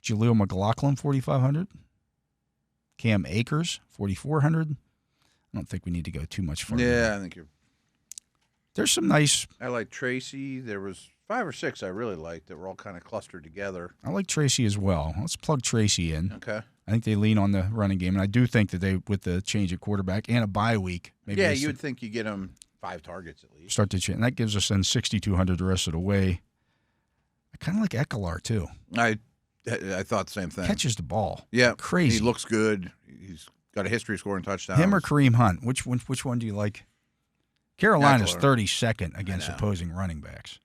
Jaleel McLaughlin, 4,500. Cam Akers, 4,400. I don't think we need to go too much further. Yeah, I think you're. There's some nice. I like Tracy. There was 5 or 6 I really liked that were all kind of clustered together. I like Tracy as well. Let's plug Tracy in. Okay. I think they lean on the running game, and I do think that they, with the change at quarterback and a bye week, maybe you would think you get them 5 targets at least. Start to change. And that gives us then 6,200 the rest of the way. I kind of like Ekelar too. I thought the same thing. Catches the ball. Yeah, crazy. He looks good. He's got a history of scoring touchdowns. Him or Kareem Hunt? Which one do you like? Carolina's Ekeler. 32nd against opposing running backs.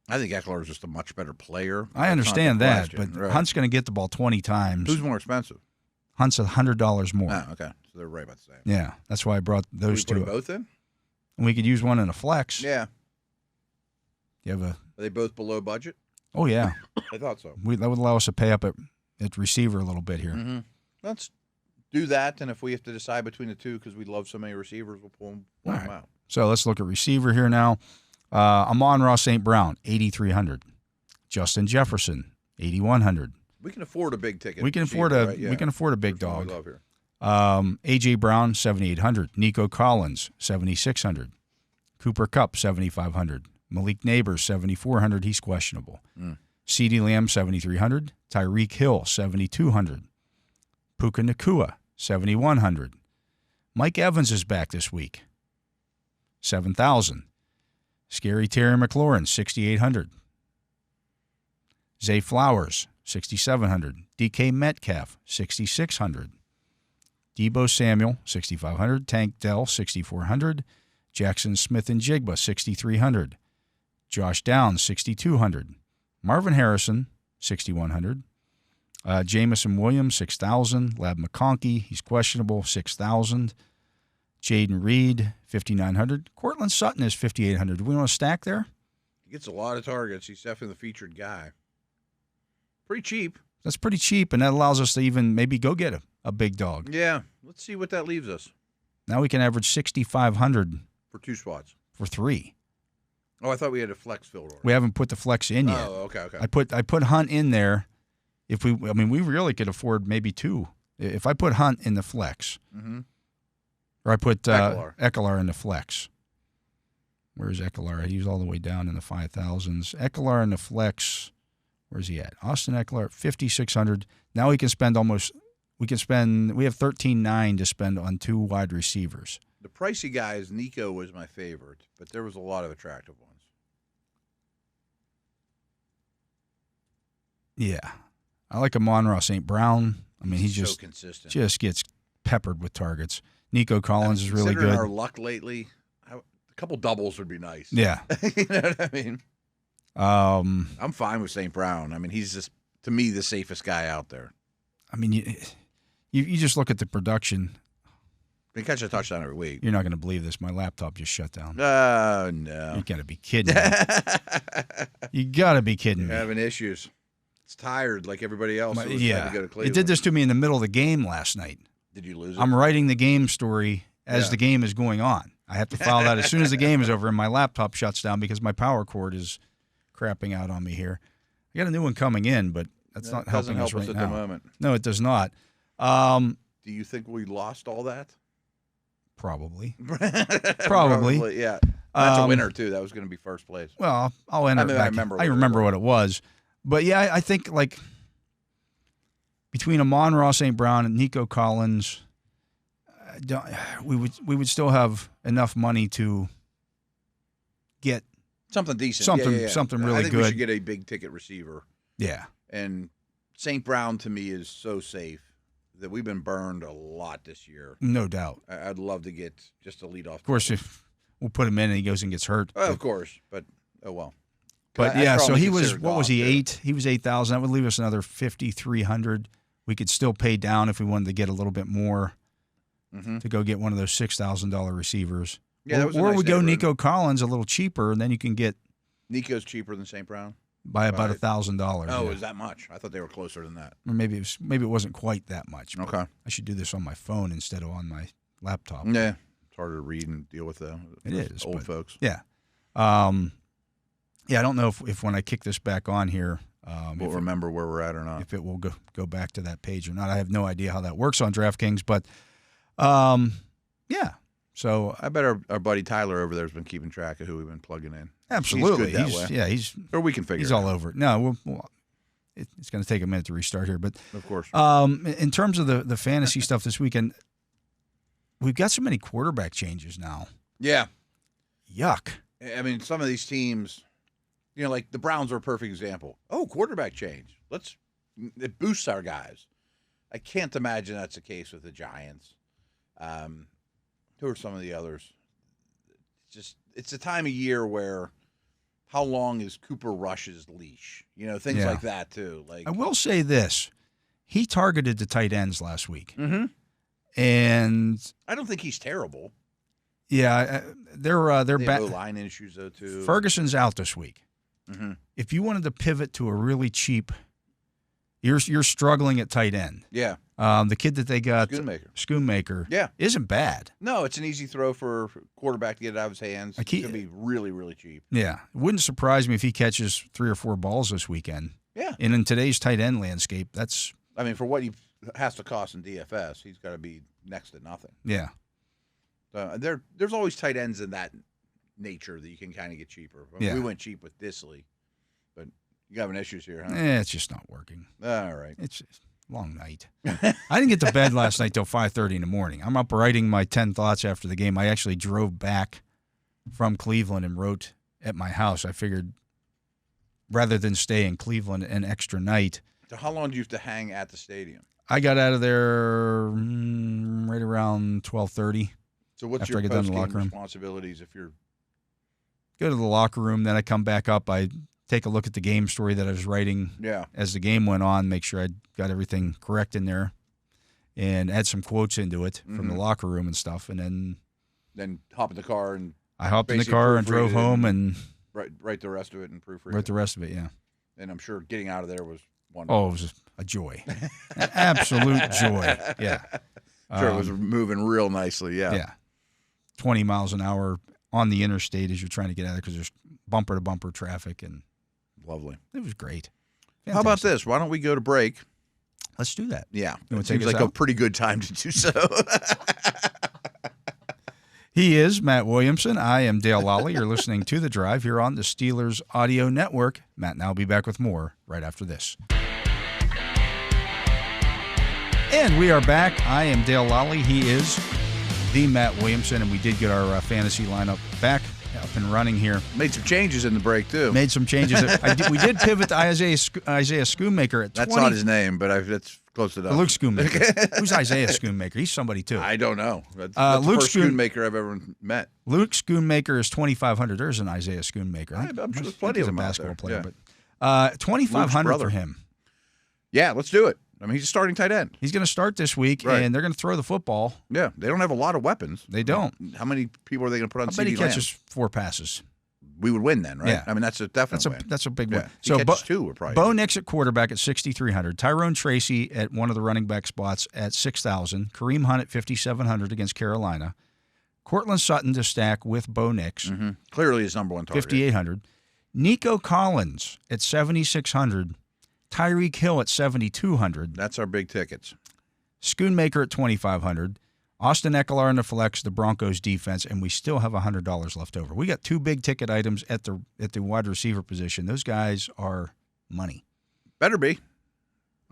I think Ekeler is just a much better player. I understand that, but right. Hunt's going to get the ball 20 times. Who's more expensive? Hunt's $100 more. Oh, okay. So they're right about the same. Yeah, that's why I brought those two. Put them both in? And we could use one in a flex. Yeah. You have a. Are they both below budget? Oh yeah. I thought so. That would allow us to pay up at receiver a little bit here. Mm-hmm. Let's do that, and if we have to decide between the two because we love so many receivers, we'll pull them out. So let's look at receiver here now. Amon-Ra St. Brown, 8,300. Justin Jefferson, 8,100. We can afford a big ticket. We can afford a big dog. Love here. A.J. Brown, 7,800. Nico Collins, 7,600. Cooper Kupp, 7,500. Malik Neighbors, 7,400. He's questionable. CeeDee Lamb, 7,300. Tyreek Hill, 7,200. Puka Nacua, 7,100. Mike Evans is back this week, 7,000. Scary Terry McLaurin, 6,800. Zay Flowers, 6,700. DK Metcalf, 6,600. Debo Samuel, 6,500. Tank Dell, 6,400. Jackson Smith and Jigba, 6,300. Josh Downs, 6,200. Marvin Harrison, 6,100. Jamison Williams, 6,000. Lab McConkey, he's questionable, 6,000. Jaden Reed, 5,900. Cortland Sutton is 5,800. Do we want to stack there? He gets a lot of targets. He's definitely the featured guy. Pretty cheap. That's pretty cheap, and that allows us to even maybe go get a big dog. Yeah. Let's see what that leaves us. Now we can average 6,500 for 2 spots. For 3. Oh, I thought we had a flex filled already. We haven't put the flex in yet. Oh, okay. I put Hunt in there. We really could afford maybe 2. If I put Hunt in the flex, or I put Ekelar in the flex. Where's Ekelar? He's all the way down in the 5,000s. Ekelar in the flex. Where's he at? Austin Ekeler, 5,600. Now we can spend we have $13,900 to spend on 2 wide receivers. The pricey guys, Nico was my favorite, but there was a lot of attractive ones. Yeah. I like Amon-Ra St. Brown. I mean, he's so consistent. Just gets peppered with targets. Nico Collins is really good. Our luck lately, a couple doubles would be nice. Yeah. You know what I mean? I'm fine with St. Brown. I mean, he's just, to me, the safest guy out there. I mean, you just look at the production. They catch a touchdown every week. You're not going to believe this. My laptop just shut down. Oh, no. You got to be kidding me. You got to be kidding me. You're having issues. It's tired like everybody else. Yeah. It did this to me in the middle of the game last night. Did you lose it? I'm writing the game story as the game is going on. I have to file that as soon as the game is over, and my laptop shuts down because my power cord is crapping out on me here. I got a new one coming in, but that's not helping us right now. At the moment. No, it does not. Do you think we lost all that? Probably. Probably, yeah. That's a winner, too. That was going to be first place. Well, I'll enter it back. I remember what it was. But, yeah, I think, like, between Amon-Ra St. Brown and Nico Collins, we would still have enough money to get something decent. Something really I think good. We should get a big-ticket receiver. Yeah. And St. Brown, to me, is so safe that we've been burned a lot this year. No doubt. I'd love to get just a leadoff. Of course, if we'll put him in and he goes and gets hurt. Of course, but oh well. But yeah, so he was. What was he? 8. He was 8,000. That would leave us another 5,300. We could still pay down if we wanted to get a little bit more to go get one of those $6,000 receivers. Yeah, or we go Nico Collins a little cheaper, and then you can get. Nico's cheaper than St. Brown by about $1,000. Oh, is that much? I thought they were closer than that. Or maybe it wasn't quite that much. Okay. I should do this on my phone instead of on my laptop. Yeah, it's harder to read and deal with it is old folks. Yeah. I don't know if when I kick this back on here, we'll remember where we're at or not. If it will go back to that page or not. I have no idea how that works on DraftKings, but yeah. So I bet our buddy Tyler over there has been keeping track of who we've been plugging in. Absolutely. He's good that way. Or we can figure he's it all out. over it. No, it's going to take a minute to restart here. But of course. In terms of the fantasy stuff this weekend, we've got so many quarterback changes now. Yeah. Yuck. I mean, some of these teams, like the Browns are a perfect example. Oh, quarterback change. It boosts our guys. I can't imagine that's the case with the Giants. Who are some of the others? It's a time of year where how long is Cooper Rush's leash? Things like that too. Like, I will say this. He targeted the tight ends last week. Mm-hmm. And I don't think he's terrible. Yeah, they're back. Line issues though too. Ferguson's out this week. Mm-hmm. If you wanted to pivot to a really cheap, you're struggling at tight end. Yeah. The kid that they got, Schoonmaker. Yeah, isn't bad. No, it's an easy throw for a quarterback to get it out of his hands. It could be really, really cheap. Yeah, it wouldn't surprise me if he catches 3 or 4 balls this weekend. Yeah. And in today's tight end landscape, that's. I mean, for what he has to cost in DFS, he's got to be next to nothing. Yeah. There's always tight ends in that nature that you can kind of get cheaper. We went cheap with Disley, but you having issues here, huh? It's just not working. All right. It's a long night. I didn't get to bed last night till 5:30 in the morning. I'm up writing my 10 thoughts after the game. I actually drove back from Cleveland and wrote at my house. I figured rather than stay in Cleveland an extra night. So how long do you have to hang at the stadium? I got out of there right around 12:30. So what's your post-game responsibilities if you're go to the locker room, then I come back up, I take a look at the game story that I was writing as the game went on, make sure I got everything correct in there, and add some quotes into it from the locker room and stuff, and then hop in the car and I hopped in the car and drove home and write the rest of it and proofread. Write the rest of it, yeah. And I'm sure getting out of there was wonderful. Oh, it was a joy, an absolute joy. Yeah, sure, it was moving real nicely. Yeah. 20 miles an hour on the interstate as you're trying to get out of there because there's bumper to bumper traffic and lovely. It was great. Fantastic. How about this? Why don't we go to break? Let's do that. Yeah, it seems like a pretty good time to do so. He is Matt Williamson. I am Dale Lolley. You're listening to The Drive here on the Steelers Audio Network. Matt and I will be back with more right after this. And we are back. I am Dale Lolley. He is the Matt Williamson, and we did get our fantasy lineup back up and running here. Made some changes in the break, too. Made some changes. We did pivot to Isaiah Schoonmaker at 20. That's not his name, but that's close enough. Luke Schoonmaker. Who's Isaiah Schoonmaker? He's somebody, too. I don't know. That's the first Schoonmaker I've ever met. Luke Schoonmaker is 2,500. There's an Isaiah Schoonmaker. I'm sure there's plenty of them out there. He's a basketball player. Yeah. But 2,500 for him. Yeah, let's do it. I mean, he's a starting tight end. He's going to start this week, and they're going to throw the football. Yeah, they don't have a lot of weapons. They don't. How many people are they going to put on CD Lamb? I bet he catches 4 passes. we would win then, right? Yeah. I mean, that's a definite win. That's a big Yeah. win. He So catches two, we're probably Bo Nix at quarterback at 6,300. Tyrone Tracy at one of the running back spots at 6,000. Kareem Hunt at 5,700 against Carolina. Cortland Sutton to stack with Bo Nix. Clearly his number one target. 5,800. Nico Collins at 7,600. Tyreek Hill at 7,200. That's our big tickets. Schoonmaker at 2,500. Austin Eckler in the flex, the Broncos defense, and we still have $100 left over. We got two big ticket items at the wide receiver position. Those guys are money. Better be.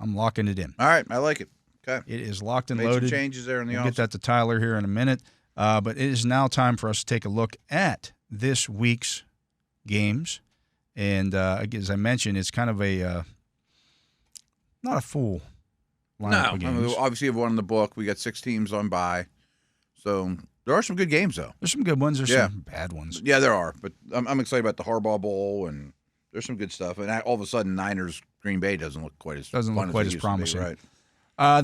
I'm locking it in. All right, I like it. Okay. It is locked and Made loaded. some changes there in the We'll get that to Tyler here in a minute. But it is now time for us to take a look at this week's games. And as I mentioned, it's kind of a not a full lineup of games. I mean, we obviously have one in the book. We got 6 teams on bye. So there are some good games, though. There's some good ones. There's Yeah. some bad ones. Yeah, there are. But I'm excited about the Harbaugh Bowl, and there's some good stuff. And all of a sudden, Niners Green Bay doesn't look quite as fun quite as as it used to be, promising. right?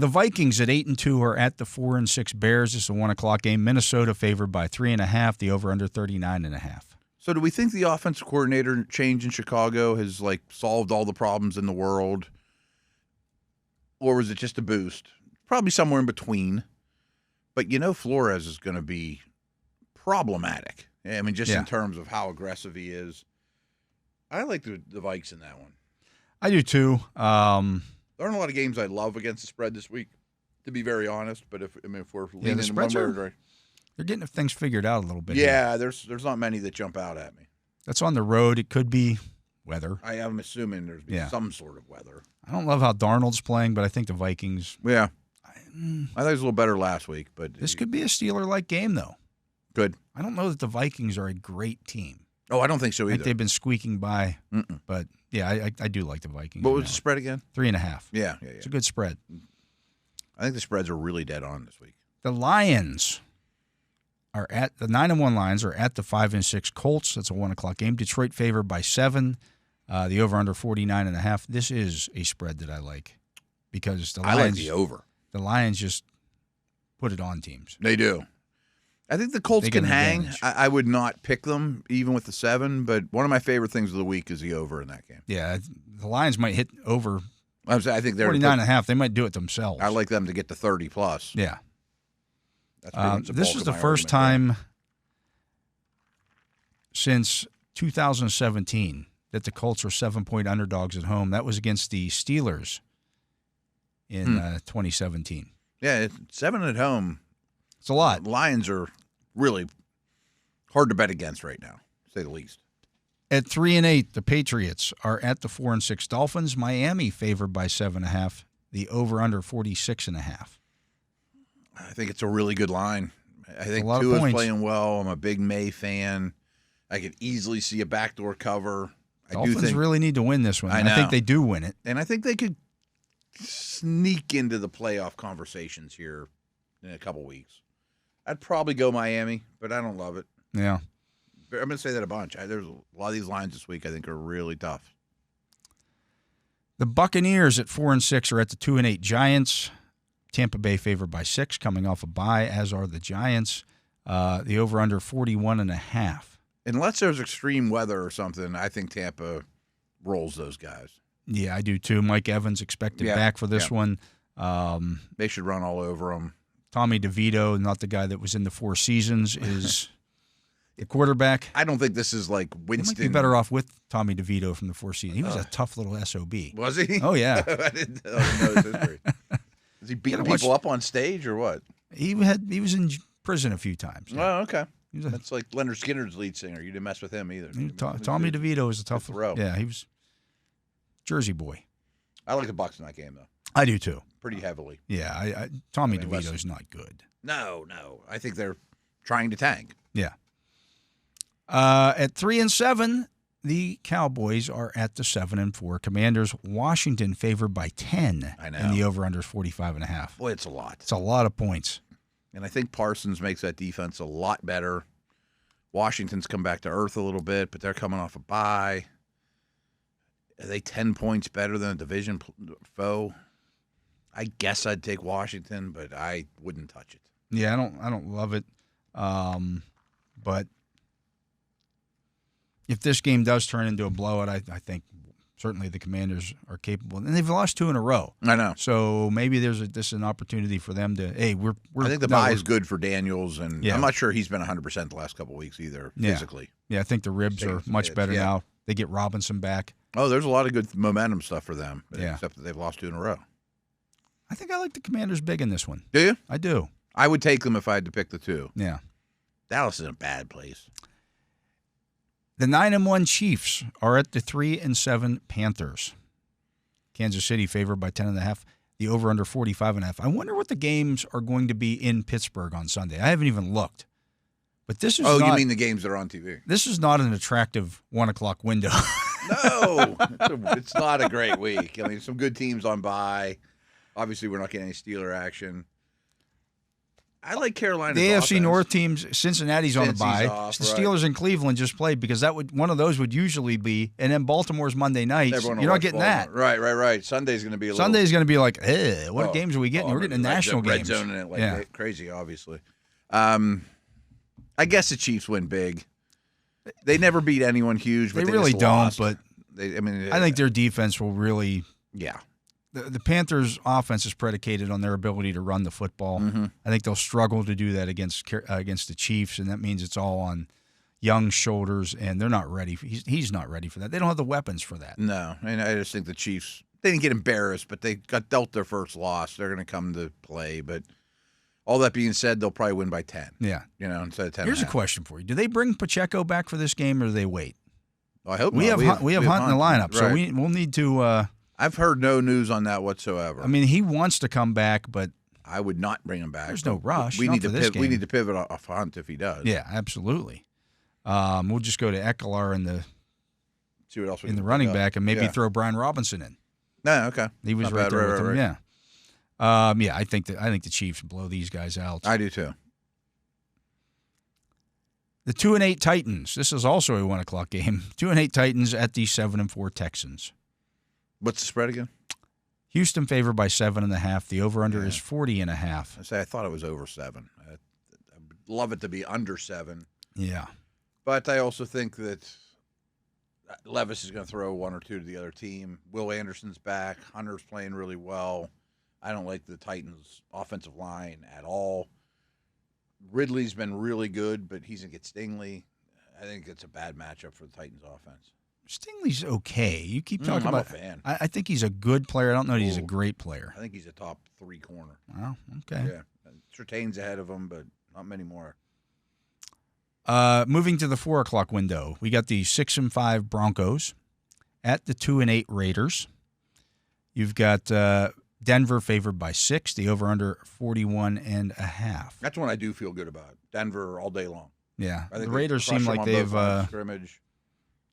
The Vikings at 8-2 are at the 4-6 Bears. This is a 1:00 game. Minnesota favored by 3.5. The over under 39.5. So do we think the offensive coordinator change in Chicago has solved all the problems in the world? Or was it just a boost? Probably somewhere in between. But Flores is going to be problematic. I mean, just in terms of how aggressive he is. I like the Vikes in that one. I do too. There aren't a lot of games I love against the spread this week, to be very honest. But if we're leaning in one way or another, they're getting things figured out a little bit. Yeah, there's not many that jump out at me. That's on the road. It could be weather. I am assuming there's some sort of weather. I don't love how Darnold's playing, but I think the Vikings. Yeah. I think it was a little better last week, but This could be a Steeler-like game, though. Good. I don't know that the Vikings are a great team. Oh, I don't think so I either. think they've been squeaking by, but yeah, I do like the Vikings. What was the spread again? 3.5. Yeah. It's a good spread. I think the spreads are really dead on this week. The Lions are at the 9-1 Lions are at the 5-6 Colts. That's a 1:00 game. Detroit favored by 7. The over under 49.5. This is a spread that I like because the Lions. I like the over. The Lions just put it on teams. They do. I think the Colts can hang. advantage. I would not pick them even with the 7, but one of my favorite things of the week is the over in that game. Yeah, the Lions might hit over I think they're 49.5. They might do it themselves. I like them to get to 30 plus. Yeah. That's pretty much the This bulk is of the my first argument time since 2017 that the Colts were 7-point underdogs at home. That was against the Steelers in 2017. there. Yeah, 7 at home. It's a lot. Lions are really hard to bet against right now, to say the least. At 3-8, the Patriots are at the 4-6 Dolphins. Miami favored by 7.5. The over/under 46.5. I think it's a really good line. I think a lot of Tua's points. playing well. I'm a big May fan. I could easily see a backdoor cover. Dolphins I do think really need to win this one. I I think know. they do win it. And I think they could sneak into the playoff conversations here in a couple weeks. I'd probably go Miami, but I don't love it. Yeah. I'm going to say that a bunch. There's a lot of these lines this week I think are really tough. The Buccaneers at 4-6 are at the 2-8 Giants. Tampa Bay favored by 6, coming off a bye, as are the Giants. The over/under 41.5. Unless there's extreme weather or something, I think Tampa rolls those guys. Yeah, I do too. Mike Evans expected back for this one. They should run all over them. Tommy DeVito, not the guy that was in the Four Seasons, is the quarterback. I don't think this is like You Winston. might be better off with Tommy DeVito from the Four Seasons. He was a tough little SOB. Was he? Oh, yeah. I didn't know his history. Is he beating people up on stage or what? He was in prison a few times. Oh, okay. He was a- That's like Leonard Skinner's lead singer. You didn't mess with him either. Tommy DeVito is a tough throw. Yeah, he was Jersey boy. I like the Bucs in that game though, I do too. pretty heavily. Yeah, Tommy I mean, DeVito's not good. No. I think they're trying to tank. Yeah. At 3-7, the Cowboys are at the 7-4 Commanders. Washington favored by 10. I know. And the over/under is 45.5. Boy, it's a lot. It's a lot of points. And I think Parsons makes that defense a lot better. Washington's come back to earth a little bit, but they're coming off a bye. Are they 10 points better than a division foe? I guess I'd take Washington, but I wouldn't touch it. Yeah, I don't love it. But if this game does turn into a blowout, I think certainly the Commanders are capable. And they've lost 2 in a row. I know. So maybe this is an opportunity for them to, hey, we're I think the bye is good for Daniels, and I'm not sure he's been 100% the last couple of weeks either, physically. Yeah, I think the ribs are much better now. They get Robinson back. Oh, there's a lot of good momentum stuff for them, except that they've lost 2 in a row. I think I like the Commanders big in this one. Do you? I do. I would take them if I had to pick the 2. Yeah. Dallas is in a bad place. The 9-1 Chiefs are at the 3-7 Panthers. Kansas City favored by 10.5. The over/under 45.5. I wonder what the games are going to be in Pittsburgh on Sunday. I haven't even looked. But this is you mean the games that are on TV? This is not an attractive 1:00 window. No, it's not a great week. I mean, some good teams on bye. Obviously, we're not getting any Steeler action. I like Carolina. The AFC North teams, Cincinnati's on the bye. Off, the Steelers and Cleveland just played because one of those would usually be, and then Baltimore's Monday night. You're not getting that. Right. Sunday's going to be going to be like, what games are we getting? We're getting a national game. Red zone in it like crazy, obviously. I guess the Chiefs win big. They never beat anyone huge, but they really just don't. Lost. But I think their defense will really. Yeah. The Panthers' offense is predicated on their ability to run the football. Mm-hmm. I think they'll struggle to do that against the Chiefs, and that means it's all on Young's shoulders, and they're not ready. He's not ready for that. They don't have the weapons for that. No, and I just think the Chiefs, they didn't get embarrassed, but they got dealt their first loss. They're going to come to play, but all that being said, they'll probably win by 10. Yeah. Instead of 10. Here's a question for you. Do they bring Pacheco back for this game, or do they wait? Well, I hope we not. Have Hunt in the lineup, so we'll need to I've heard no news on that whatsoever. I mean, he wants to come back, but I would not bring him back. There's no rush. We need to pivot off Hunt if he does. Yeah, absolutely. We'll just go to Ekeler see what else in the running back, and maybe throw Brian Robinson in. No, okay. He was right there with him. Yeah. I think the Chiefs blow these guys out. I do too. The 2-8 Titans. This is also a 1:00 game. 2-8 Titans at the 7-4 Texans. What's the spread again? Houston favored by 7.5. The over/under is 40.5. I thought it was over 7. I'd love it to be under 7. Yeah, but I also think that Levis is going to throw 1 or 2 to the other team. Will Anderson's back. Hunter's playing really well. I don't like the Titans' offensive line at all. Ridley's been really good, but he's going to get Stingley. I think it's a bad matchup for the Titans' offense. Stingley's okay. You keep talking about. I'm a fan. I think he's a good player. I don't know that he's a great player. I think he's a top 3 corner. Oh, okay. Yeah, Surtain's ahead of him, but not many more. Moving to the 4:00 window, we got the 6-5 Broncos at the 2-8 Raiders. You've got Denver favored by 6. The over/under 41.5. That's one I do feel good about. Denver all day long. Yeah, the Raiders seem like they've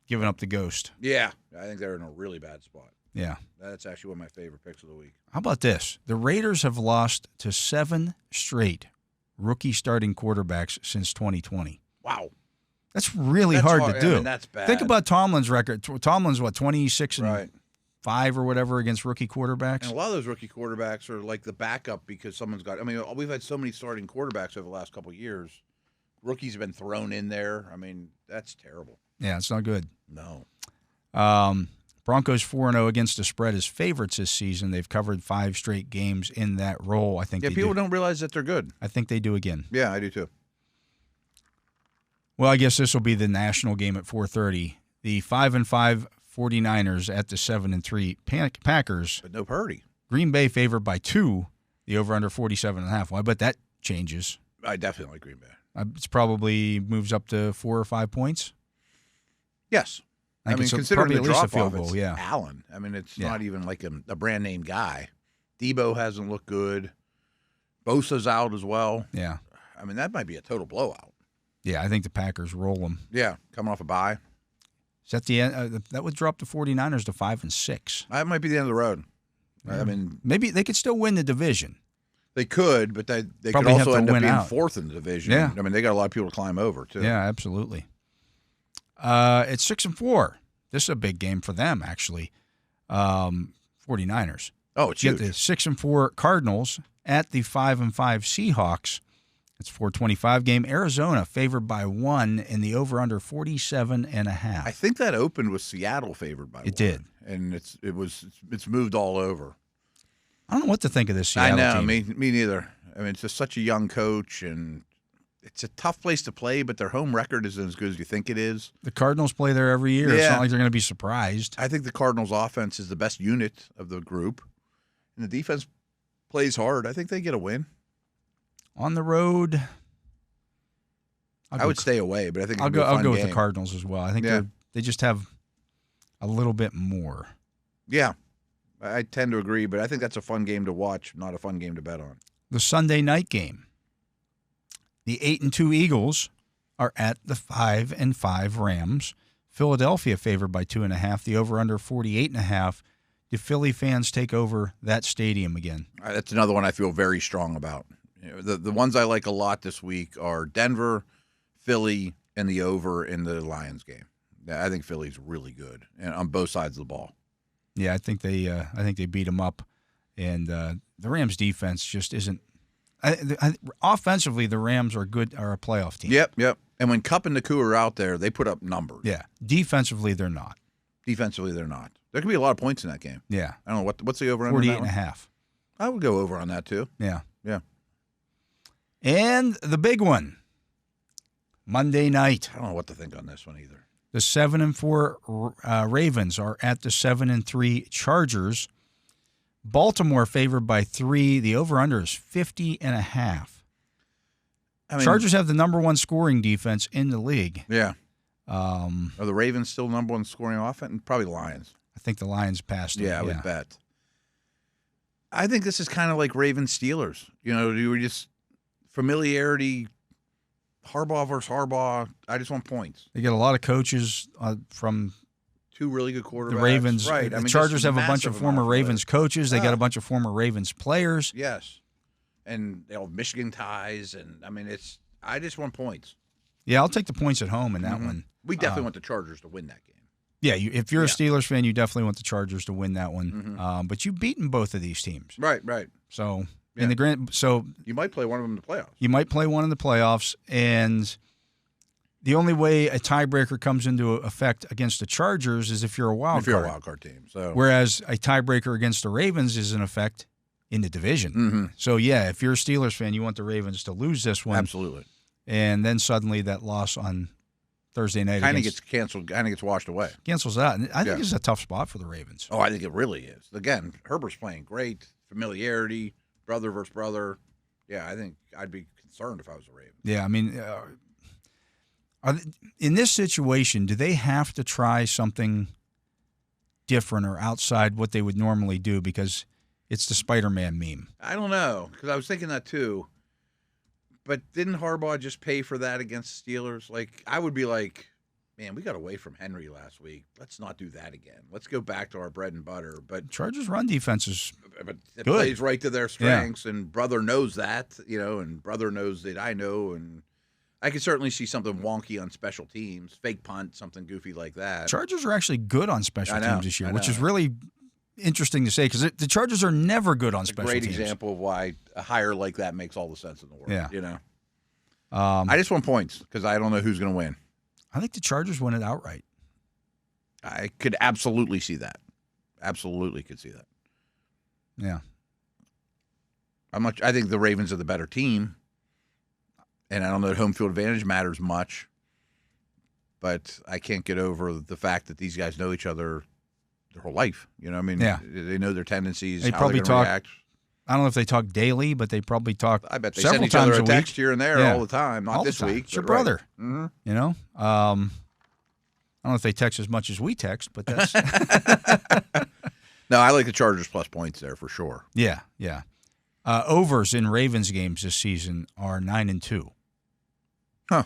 given up the ghost. Yeah, I think they're in a really bad spot. Yeah. That's actually one of my favorite picks of the week. How about this? The Raiders have lost to 7 straight rookie starting quarterbacks since 2020. Wow. That's really hard to do. I mean, that's bad. Think about Tomlin's record. Tomlin's, 26-5 or whatever against rookie quarterbacks? And a lot of those rookie quarterbacks are like the backup because someone's got – I mean, we've had so many starting quarterbacks over the last couple of years. Rookies have been thrown in there. I mean, that's terrible. Yeah, it's not good. No. Broncos 4-0 against the spread as favorites this season. They've covered 5 straight games in that role. I think. Yeah, people don't realize that they're good. I think they do again. Yeah, I do too. Well, I guess this will be the national game at 4:30. The 5-5 49ers at the 7-3 Packers. But no Purdy. Green Bay favored by 2. The over/under 47.5. Well, I bet that changes. I definitely like Green Bay. It's probably moves up to 4 or 5 points. Yes. I mean, considering the drop-off, it's Allen. I mean, it's not even like a brand-name guy. Debo hasn't looked good. Bosa's out as well. Yeah. I mean, that might be a total blowout. Yeah, I think the Packers roll them. Yeah, coming off a bye. Is that the end? That would drop the 49ers to 5-6. That might be the end of the road. Yeah. I mean, maybe they could still win the division. They could, but they could also end up being 4th in the division. Yeah. I mean, they got a lot of people to climb over, too. Yeah, absolutely. It's 6-4. This is a big game for them, actually. 49ers. Oh, it's you huge. Get the 6-4 Cardinals at the 5-5 Seahawks. It's 425 game. Arizona favored by 1 in the over-under 47.5. I think that opened with Seattle favored by 1. It did. And it's moved all over. I don't know what to think of this Seattle I know, team. me neither. I mean, it's just such a young coach, and it's a tough place to play, but their home record isn't as good as you think it is. The Cardinals play there every year. It's Yeah. not like they're going to be surprised. I think the Cardinals' offense is the best unit of the group, and the defense plays hard. I think they get a win. On the road, I would stay away, but I think I'll it'll be a fun go with game. the Cardinals as well. I think they just have a little bit more. Yeah, I tend to agree, but I think that's a fun game to watch, not a fun game to bet on. The Sunday night game. The 8-2 Eagles are at the 5-5 Rams. Philadelphia favored by 2.5. The over/under 48.5. Do Philly fans take over that stadium again? That's another one I feel very strong about. You know, the ones I like a lot this week are Denver, Philly, and the over in the Lions game. I think Philly's really good and on both sides of the ball. Yeah, I think they beat them up, and the Rams defense just isn't. Offensively, the Rams are good, are a playoff team. Yep. And when Kupp and Nakua are out there, they put up numbers. Yeah. Defensively, they're not. Defensively, they're not. There could be a lot of points in that game. Yeah. I don't know what's the over on 48.5. I would go over on that too. Yeah. Yeah. And the big one, Monday night. I don't know what to think on this one either. The 7-4 Ravens are at the 7-3 Chargers. Baltimore favored by 3. The over/under is 50.5. I mean, Chargers have the number 1 scoring defense in the league. Yeah. Are the Ravens still number 1 scoring offense? Probably Lions. I think the Lions passed them. Yeah, I would bet. I think this is kind of like Ravens Steelers. You know, you were just familiarity. Harbaugh versus Harbaugh. I just want points. They get a lot of coaches from 2 really good quarterbacks. the Ravens. Right. The Chargers have a bunch of former Ravens coaches. They got a bunch of former Ravens players. Yes. And they all have Michigan ties. And, I mean, I just want points. Yeah, I'll take the points at home in that one. We definitely want the Chargers to win that game. Yeah, if you're a Steelers fan, you definitely want the Chargers to win that one. But you've beaten both of these teams. Right. So Yeah. in the You might play one of them in the playoffs. You might play one in the playoffs, and the only way a tiebreaker comes into effect against the Chargers is if you're a wild If you're card. a wild card team. So Whereas a tiebreaker against the Ravens is in effect in the division. So, yeah, if you're a Steelers fan, you want the Ravens to lose this one. absolutely. And then suddenly that loss on Thursday night Kind of gets canceled, kind of gets washed away. cancels out. And I think it's a tough spot for the Ravens. Oh, I think it really is. Again, Herbert's playing great. Familiarity, brother versus brother. Yeah, I think I'd be concerned if I was a Raven. Yeah, I mean, in this situation, do they have to try something different or outside what they would normally do because it's the Spider-Man meme? I don't know, because I was thinking that too. But didn't Harbaugh just pay for that against the Steelers? Like, I would be like, man, we got away from Henry last week. Let's not do that again. Let's go back to our bread and butter. But Chargers' run defense is it good. plays right to their strengths, and brother knows that, and brother knows that I know, and I could certainly see something wonky on special teams, fake punt, something goofy like that. Chargers are actually good on special I know, teams this year, I which is know. really interesting to say because the Chargers are never good on It's a special great teams. example of why a hire like that makes all the sense in the world. Yeah. I just want points because I don't know who's going to win. I think the Chargers win it outright. I could absolutely see that. Absolutely could see that. Yeah. I think the Ravens are the better team, and I don't know that home field advantage matters much, but I can't get over the fact that these guys know each other their whole life. You know what I mean? Yeah. They know their tendencies, They how probably they're going to talk react. I don't know if they talk daily, but they probably talk I bet they several send each other times a a text week. here and there Yeah. all the time. Not All the this time. week. It's your but right. brother. Mm-hmm. You know? I don't know if they text as much as we text, but that's No, I like the Chargers plus points there for sure. yeah. Overs in Ravens games this season are 9-2. Huh.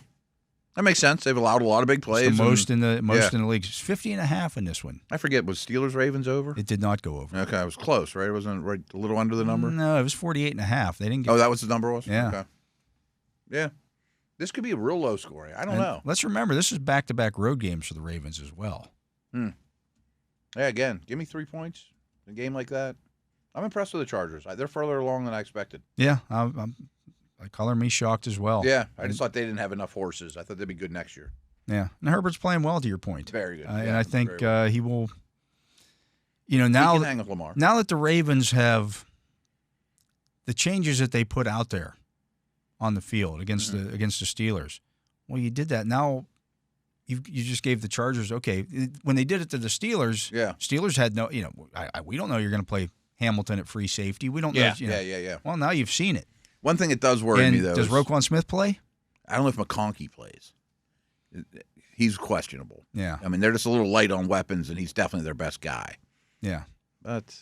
That makes sense. They've allowed a lot of big plays. It's the most and- in the league. It's 50.5 in this one. I forget, was Steelers Ravens over? It did not go over. Okay, it was close, right? It wasn't right a little under the number. No, it was 48.5. They didn't get. Oh, that was the number was? Yeah. Okay. Yeah. This could be a real low scoring. I don't And know. Let's remember this is back-to-back road games for the Ravens as well. Yeah, again, give me 3 points in a game like that. I'm impressed with the Chargers. They're further along than I expected. Yeah, color me shocked as well. Yeah, I just thought they didn't have enough horses. I thought they'd be good next year. Yeah, and Herbert's playing well, to your point. Very good. And I think he will. he Now can hang with Lamar. Now that the Ravens have the changes that they put out there on the field against the Steelers, well, you did that. Now you just gave the Chargers. Okay, when they did it to the Steelers, Steelers had no. We don't know you're going to play Hamilton at free safety. We don't know. Yeah. Well, now you've seen it. One thing that does worry me though. Does Roquan Smith play? I don't know if McConkey plays. He's questionable. Yeah. I mean, they're just a little light on weapons, and he's definitely their best guy. Yeah. But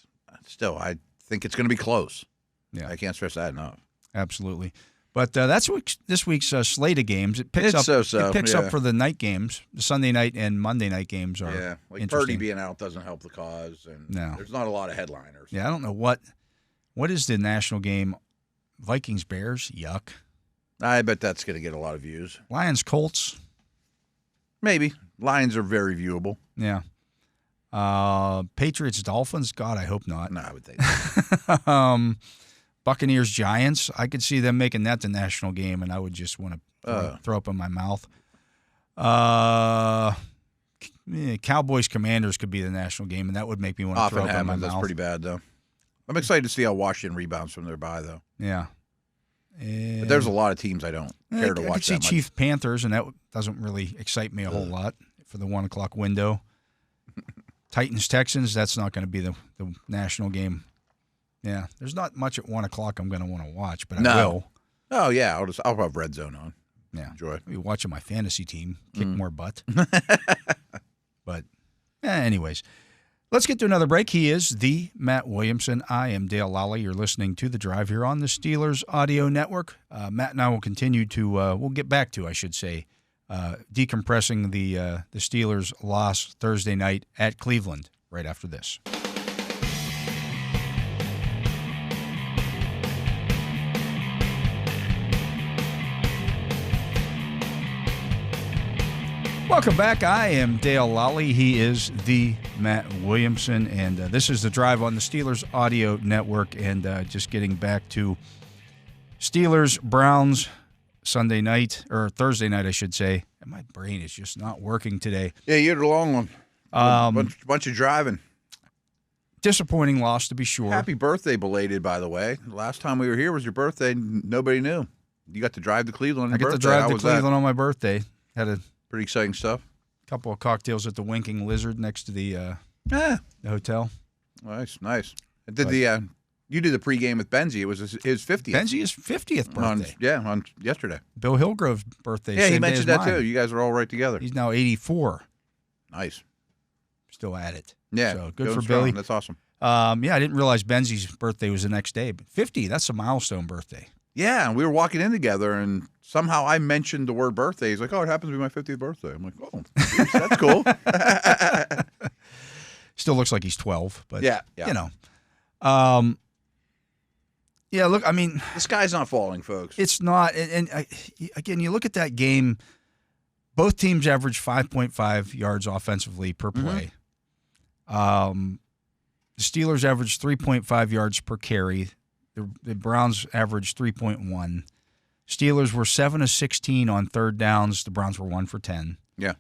still, I think it's going to be close. Yeah. I can't stress that enough. Absolutely. But that's this week's slate of games. It picks up. It picks up for the night games. The Sunday night and Monday night games are like Purdy being out doesn't help the cause, and there's not a lot of headliners. Yeah, I don't know what is the national game. Vikings Bears, yuck. I bet that's going to get a lot of views. Lions Colts, maybe. Lions are very viewable. Yeah. Patriots Dolphins, God, I hope not. No, I would think not. Buccaneers Giants, I could see them making that the national game, and I would just want to throw up in my mouth. Cowboys Commanders could be the national game, and that would make me want to throw up in my mouth. That's pretty bad, though. I'm excited to see how Washington rebounds from their bye, though. Yeah. But there's a lot of teams I don't care to watch. I could see Chiefs Panthers, and that doesn't really excite me a whole lot for the 1 o'clock window. Titans Texans, that's not going to be the national game. Yeah, there's not much at 1 o'clock I'm going to want to watch, but I will. Oh yeah, I'll have Red Zone on. Yeah, enjoy. I'll be watching my fantasy team kick more butt. But anyways. Let's get to another break. He is the Matt Williamson. I am Dale Lolley. You're listening to The Drive here on the Steelers Audio Network. Matt and I will continue to, we'll get back to, I should say, decompressing the Steelers' loss Thursday night at Cleveland right after this. Welcome back. I am Dale Lolley. He is the Matt Williamson, and this is The Drive on the Steelers Audio Network. And just getting back to Steelers-Browns Sunday night, or Thursday night, I should say. And my brain is just not working today. Yeah, you had a long one. Bunch of driving. Disappointing loss, to be sure. Happy birthday belated, by the way. The last time we were here was your birthday. Nobody knew. You got to drive to Cleveland on your birthday. I got to drive to Cleveland on my birthday. Had a pretty exciting stuff. Couple of cocktails at the Winking Lizard next to the hotel. Nice. I did you did the pregame with Benzie. It was his 50th. Benzie's 50th birthday. On yesterday. Bill Hillgrove's birthday. Yeah, he mentioned that too. You guys are all right together. He's now 84. Nice. Still at it. Yeah. So good for Billy. That's awesome. I didn't realize Benzie's birthday was the next day. But 50, that's a milestone birthday. Yeah, and we were walking in together, and somehow I mentioned the word birthday. He's like, "Oh, it happens to be my 50th birthday." I'm like, "Oh, geez, that's cool." Still looks like he's 12, but yeah. You know. Yeah, look, I mean, the sky's not falling, folks. It's not, and again, you look at that game. Both teams averaged 5.5 yards offensively per play. The Steelers averaged 3.5 yards per carry. The Browns averaged 3.1. Steelers were 7 of 16 on third downs. The Browns were 1 for 10. Yeah.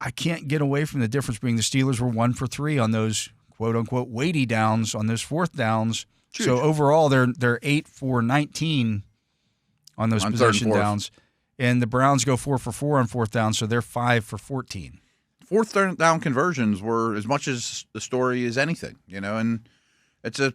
I can't get away from the difference being the Steelers were 1 for 3 on those quote-unquote weighty downs, on those fourth downs. Huge. So overall, they're 8 for 19 on those possession downs. And the Browns go 4 for 4 on fourth down, so they're 5 for 14. Fourth down conversions were as much as the story as anything, and it's a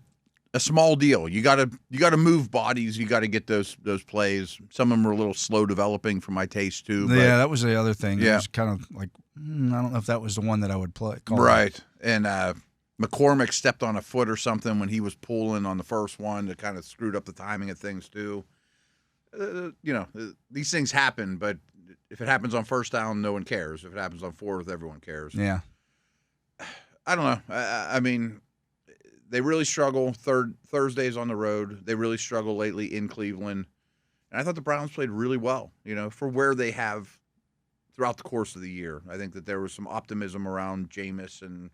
small deal. You got to move bodies. You got to get those plays. Some of them were a little slow developing for my taste too. But, yeah, that was the other thing. Yeah. It was kind of like I don't know if that was the one that I would call right. And McCormick stepped on a foot or something when he was pulling on the first one that kind of screwed up the timing of things too. These things happen, but if it happens on first down, no one cares. If it happens on fourth, everyone cares. Yeah. I don't know. I mean, they really struggle Thursdays on the road. They really struggle lately in Cleveland. And I thought the Browns played really well, for where they have throughout the course of the year. I think that there was some optimism around Jameis and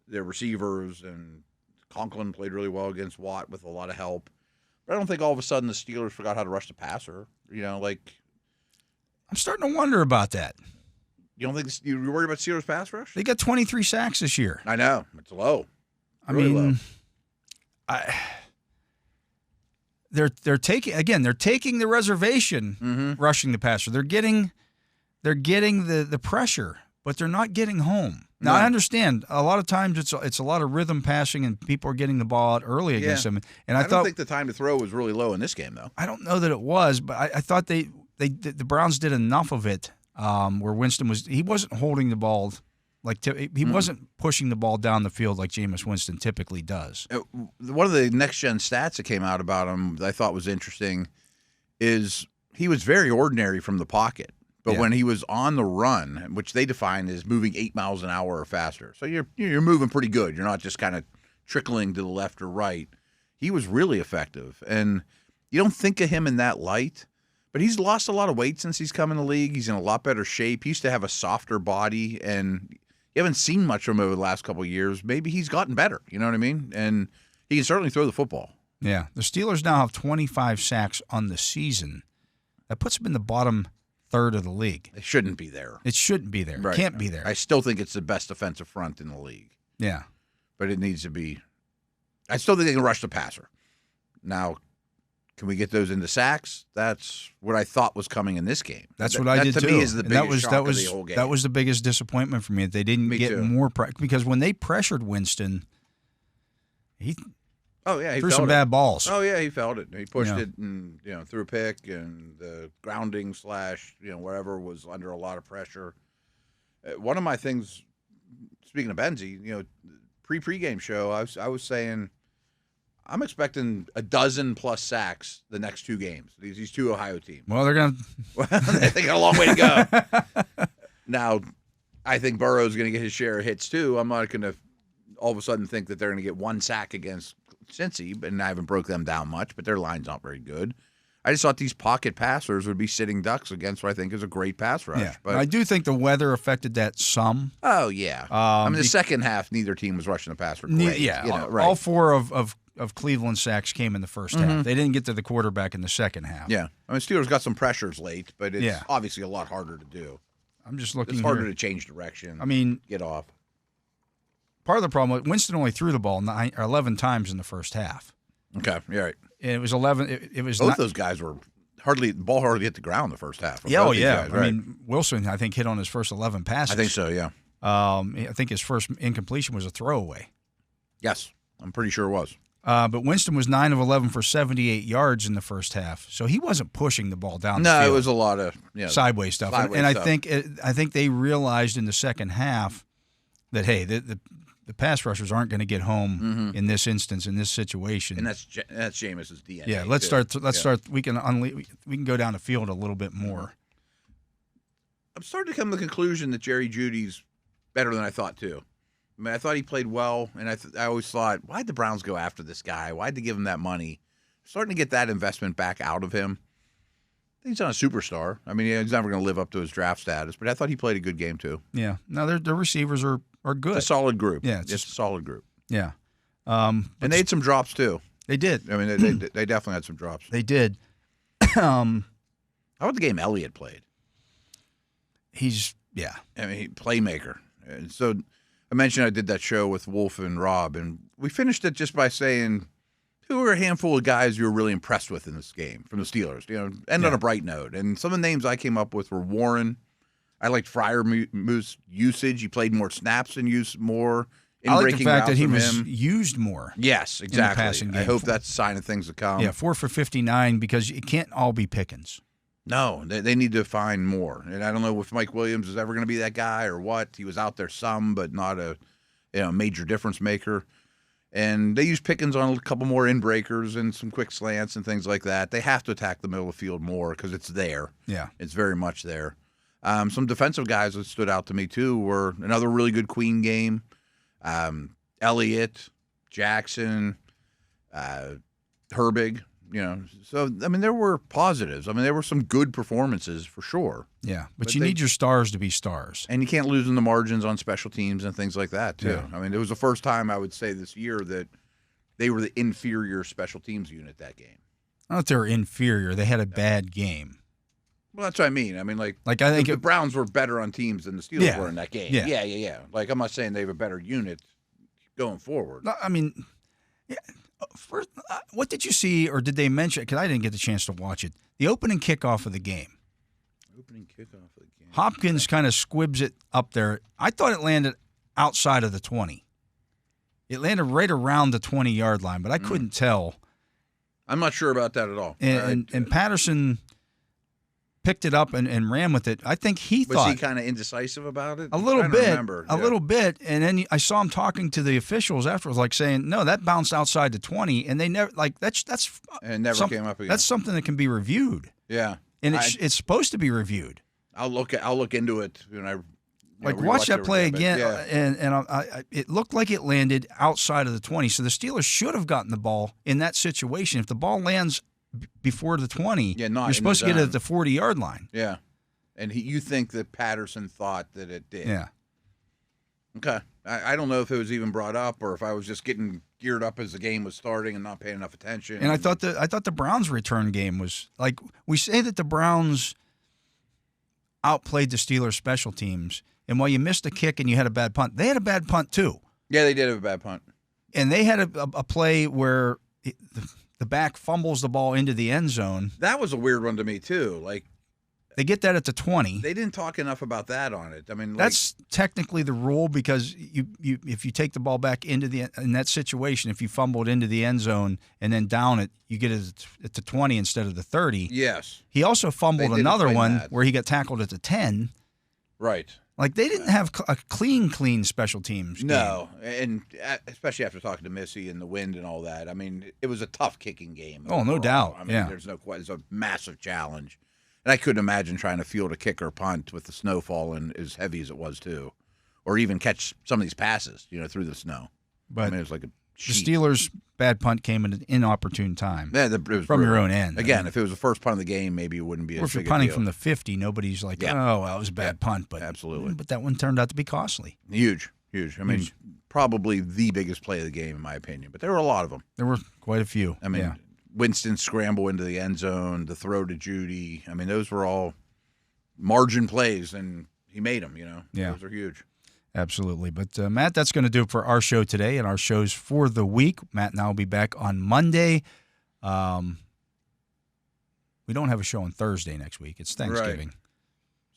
their receivers, and Conklin played really well against Watt with a lot of help. But I don't think all of a sudden the Steelers forgot how to rush the passer. I'm starting to wonder about that. You don't think you're worried about Steelers pass rush? They got 23 sacks this year. I know. It's low. Really low. They're taking the reservation rushing the passer. They're getting the pressure, but they're not getting home. Now, No. I understand a lot of times it's a lot of rhythm passing and people are getting the ball out early against them. And I don't think the time to throw was really low in this game, though. I don't know that it was, but I thought the Browns did enough of it where Winston wasn't holding the ball he wasn't pushing the ball down the field like Jameis Winston typically does. One of the next-gen stats that came out about him that I thought was interesting is he was very ordinary from the pocket. But when he was on the run, which they define as moving 8 miles an hour or faster, so you're moving pretty good. You're not just kind of trickling to the left or right. He was really effective. And you don't think of him in that light, but he's lost a lot of weight since he's come in the league. He's in a lot better shape. He used to have a softer body, and you haven't seen much from him over the last couple of years. Maybe he's gotten better. You know what I mean? And he can certainly throw the football. Yeah. The Steelers now have 25 sacks on the season. That puts them in the bottom third of the league. It shouldn't be there. It shouldn't be there. Right. It can't be there. I still think it's the best defensive front in the league. Yeah. But it needs to be. I still think they can rush the passer. Now, can we get those into sacks? That's what I thought was coming in this game. That's what I did to too. me is the biggest shock of the whole game. That was the biggest disappointment for me. They didn't get more because when they pressured Winston, he threw some bad balls. Oh yeah, he felt it. He pushed it and threw a pick, and the grounding / whatever was under a lot of pressure. One of my things, speaking of Benzie, pregame show, I was saying I'm expecting a dozen plus sacks the next 2 games. These 2 Ohio teams. Well, they're gonna. They got a long way to go. Now, I think Burrow's going to get his share of hits too. I'm not going to all of a sudden think that they're going to get 1 sack against Cincy, and I haven't broke them down much, but their line's not very good. I just thought these pocket passers would be sitting ducks against what I think is a great pass rush. Yeah, but I do think the weather affected that some. Oh yeah, the second half, neither team was rushing the passer. Great. Yeah, right. All 4 of Cleveland's sacks came in the first half. They didn't get to the quarterback in the second half. Yeah, I mean Steelers got some pressures late, but it's obviously a lot harder to do. I'm just looking. It's harder to change direction. I mean, get off. Part of the problem was Winston only threw the ball 11 times in the first half. Okay, yeah, right. And it was 11. It was both those guys were hardly hit the ground the first half. Yeah, guys, right? I mean, Wilson, I think, hit on his first 11 passes. I think so. Yeah. I think his first incompletion was a throwaway. Yes, I'm pretty sure it was. But Winston was 9 of 11 for 78 yards in the first half, so he wasn't pushing the ball down the field. No, it was a lot of sideways stuff. And I think they realized in the second half that the pass rushers aren't going to get home in this instance, in this situation. And that's Jameis's DNA. Yeah, let's start. We can go down the field a little bit more. I'm starting to come to the conclusion that Jerry Jeudy's better than I thought too. I mean, I thought he played well, and I always thought, why'd the Browns go after this guy? Why'd they give him that money? Starting to get that investment back out of him. He's not a superstar. I mean, he's never going to live up to his draft status, but I thought he played a good game too. Yeah. No, their receivers are good. It's a solid group. Yeah, it's a solid group. Yeah. And they had some drops too. They did. I mean, they definitely had some drops. They did. How about the game Elliott played? I mean, playmaker. And so I mentioned I did that show with Wolf and Rob, and we finished it just by saying, who are a handful of guys you were really impressed with in this game from the Steelers? End on a bright note. And some of the names I came up with were Warren. I liked Freiermuth's usage. He played more snaps and used more. I like the fact that he was used more. Yes, exactly. In the passing game. I hope that's a sign of things to come. Yeah, 4 for 59 because it can't all be Pickens. No, they need to find more. And I don't know if Mike Williams is ever going to be that guy or what. He was out there some, but not a major difference maker. And they use Pickens on a couple more in-breakers and some quick slants and things like that. They have to attack the middle of the field more because it's there. Yeah. It's very much there. Some defensive guys that stood out to me, too, were another really good Queen game. Elliott, Jackson, Herbig. So, I mean, there were positives. I mean, there were some good performances for sure. Yeah, but you need your stars to be stars. And you can't lose in the margins on special teams and things like that, too. Yeah. I mean, it was the first time I would say this year that they were the inferior special teams unit that game. I don't know if they were inferior. They had a bad game. Well, that's what I mean. I mean, like I think the Browns were better on teams than the Steelers were in that game. Yeah. Yeah. Like, I'm not saying they have a better unit going forward. I mean, first, what did you see, or did they mention? Because I didn't get the chance to watch it. The opening kickoff of the game. Opening kickoff of the game. Hopkins kind of squibs it up there. I thought it landed outside of the 20. It landed right around the 20-yard line, but I couldn't tell. I'm not sure about that at all. And Patterson picked it up and ran with it. I think he thought. Was he kind of indecisive about it? A little bit. And then I saw him talking to the officials afterwards, like saying, no, that bounced outside the 20. And they never, like, that's and it never came up again. That's something that can be reviewed. Yeah. And it's supposed to be reviewed. I'll look into it when I watch that play again, yeah. and it looked like it landed outside of the 20. So the Steelers should have gotten the ball in that situation. If the ball lands before the 20, you're supposed to get it at the 40-yard line. Yeah, and you think that Patterson thought that it did. Yeah. Okay. I don't know if it was even brought up or if I was just getting geared up as the game was starting and not paying enough attention. And I thought the Browns' return game was like, we say that the Browns outplayed the Steelers' special teams. And while you missed a kick and you had a bad punt, they had a bad punt too. Yeah, they did have a bad punt. And they had a play where the back fumbles the ball into the end zone. That was a weird one to me too. Like, they get that at the 20. They didn't talk enough about that on it. I mean, that's technically the rule, because you if you take the ball back in that situation, if you fumble it into the end zone and then down it, you get it at the 20 instead of the 30. Yes. He also fumbled another one that, where he got tackled at the 10. Right. Like, they didn't have a clean special teams game. No, and especially after talking to Missi and the wind and all that. I mean, it was a tough kicking game. Oh, no doubt. I mean, there's no question. It's a massive challenge. And I couldn't imagine trying to field a kick or punt with the snow falling as heavy as it was, too. Or even catch some of these passes, through the snow. But I mean, it was like a sheet. The Steelers' bad punt came at an inopportune time. Yeah, it was from your own end. Again, if it was the first punt of the game, maybe it wouldn't be as big a deal. Or if you're punting from the 50, nobody's like, oh, well, it was a bad punt. But absolutely. But that one turned out to be costly. Huge. I mean, probably the biggest play of the game, in my opinion. But there were a lot of them. There were quite a few. I mean, Winston's scramble into the end zone, the throw to Judy. I mean, those were all margin plays, and he made them, Yeah. Those are huge. Absolutely. But, Matt, that's going to do it for our show today and our shows for the week. Matt and I will be back on Monday. We don't have a show on Thursday next week. It's Thanksgiving. Right.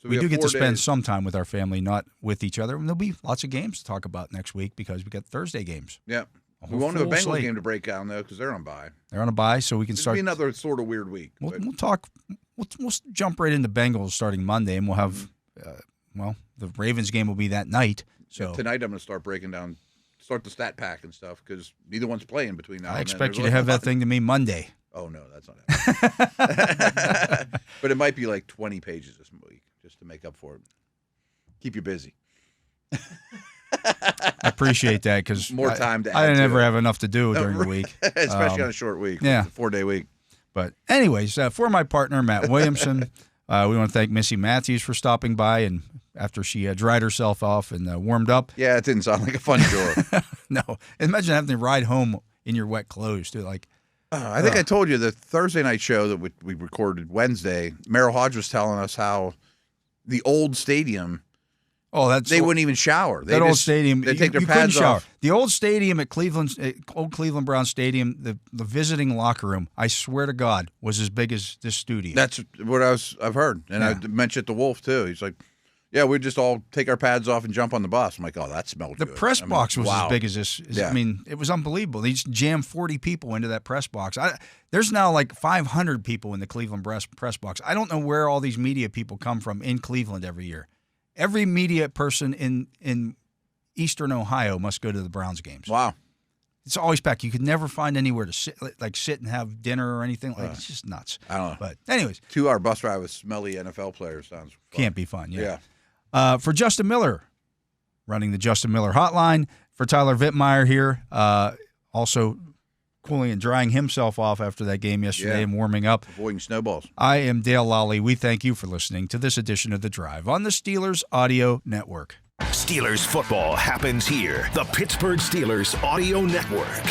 So we do get to spend some time with our family, not with each other. And there'll be lots of games to talk about next week because we got Thursday games. Yeah. We won't have a Bengals game to break down, though, because they're on bye. They're on a bye, so we can start. It'll be another sort of weird week. We'll talk. We'll jump right into Bengals starting Monday, and we'll have, the Ravens game will be that night. So tonight I'm going to start breaking down, start the stat pack and stuff, because neither one's playing between now and then. I expect you to have that thing to me Monday. Oh, no, that's not happening. But it might be like 20 pages this week, just to make up for it. Keep you busy. I appreciate that, because more time to add I to never it. have enough to do during the week. Especially on a short week. Yeah. It's a 4-day week. But anyways, for my partner, Matt Williamson, we want to thank Missi Matthews for stopping by, and after she dried herself off and warmed up. Yeah, it didn't sound like a fun chore. No. Imagine having to ride home in your wet clothes, too. Like, I think I told you the Thursday night show that we recorded Wednesday, Merrill Hodge was telling us how the old stadium, they wouldn't even shower. Old stadium, they take their you pads shower. off. The old stadium at old Cleveland Brown Stadium, the visiting locker room, I swear to God, was as big as this studio. That's what I've heard. And I mentioned it to Wolf, too. He's like, yeah, we just all take our pads off and jump on the bus. I'm like, oh, that smelled good. The press box was as big as this. Yeah. I mean, it was unbelievable. They just jammed 40 people into that press box. There's now like 500 people in the Cleveland press box. I don't know where all these media people come from in Cleveland every year. Every media person in Eastern Ohio must go to the Browns games. Wow. It's always packed. You could never find anywhere to sit and have dinner or anything. It's just nuts. I don't know. But anyways. 2-hour bus ride with smelly NFL players sounds fun. Can't be fun, yeah. Yeah. For Justin Miller, running the Justin Miller hotline. For Tyler Vittmeyer here, also cooling and drying himself off after that game yesterday and warming up. Avoiding snowballs. I am Dale Lolley. We thank you for listening to this edition of The Drive on the Steelers Audio Network. Steelers football happens here. The Pittsburgh Steelers Audio Network.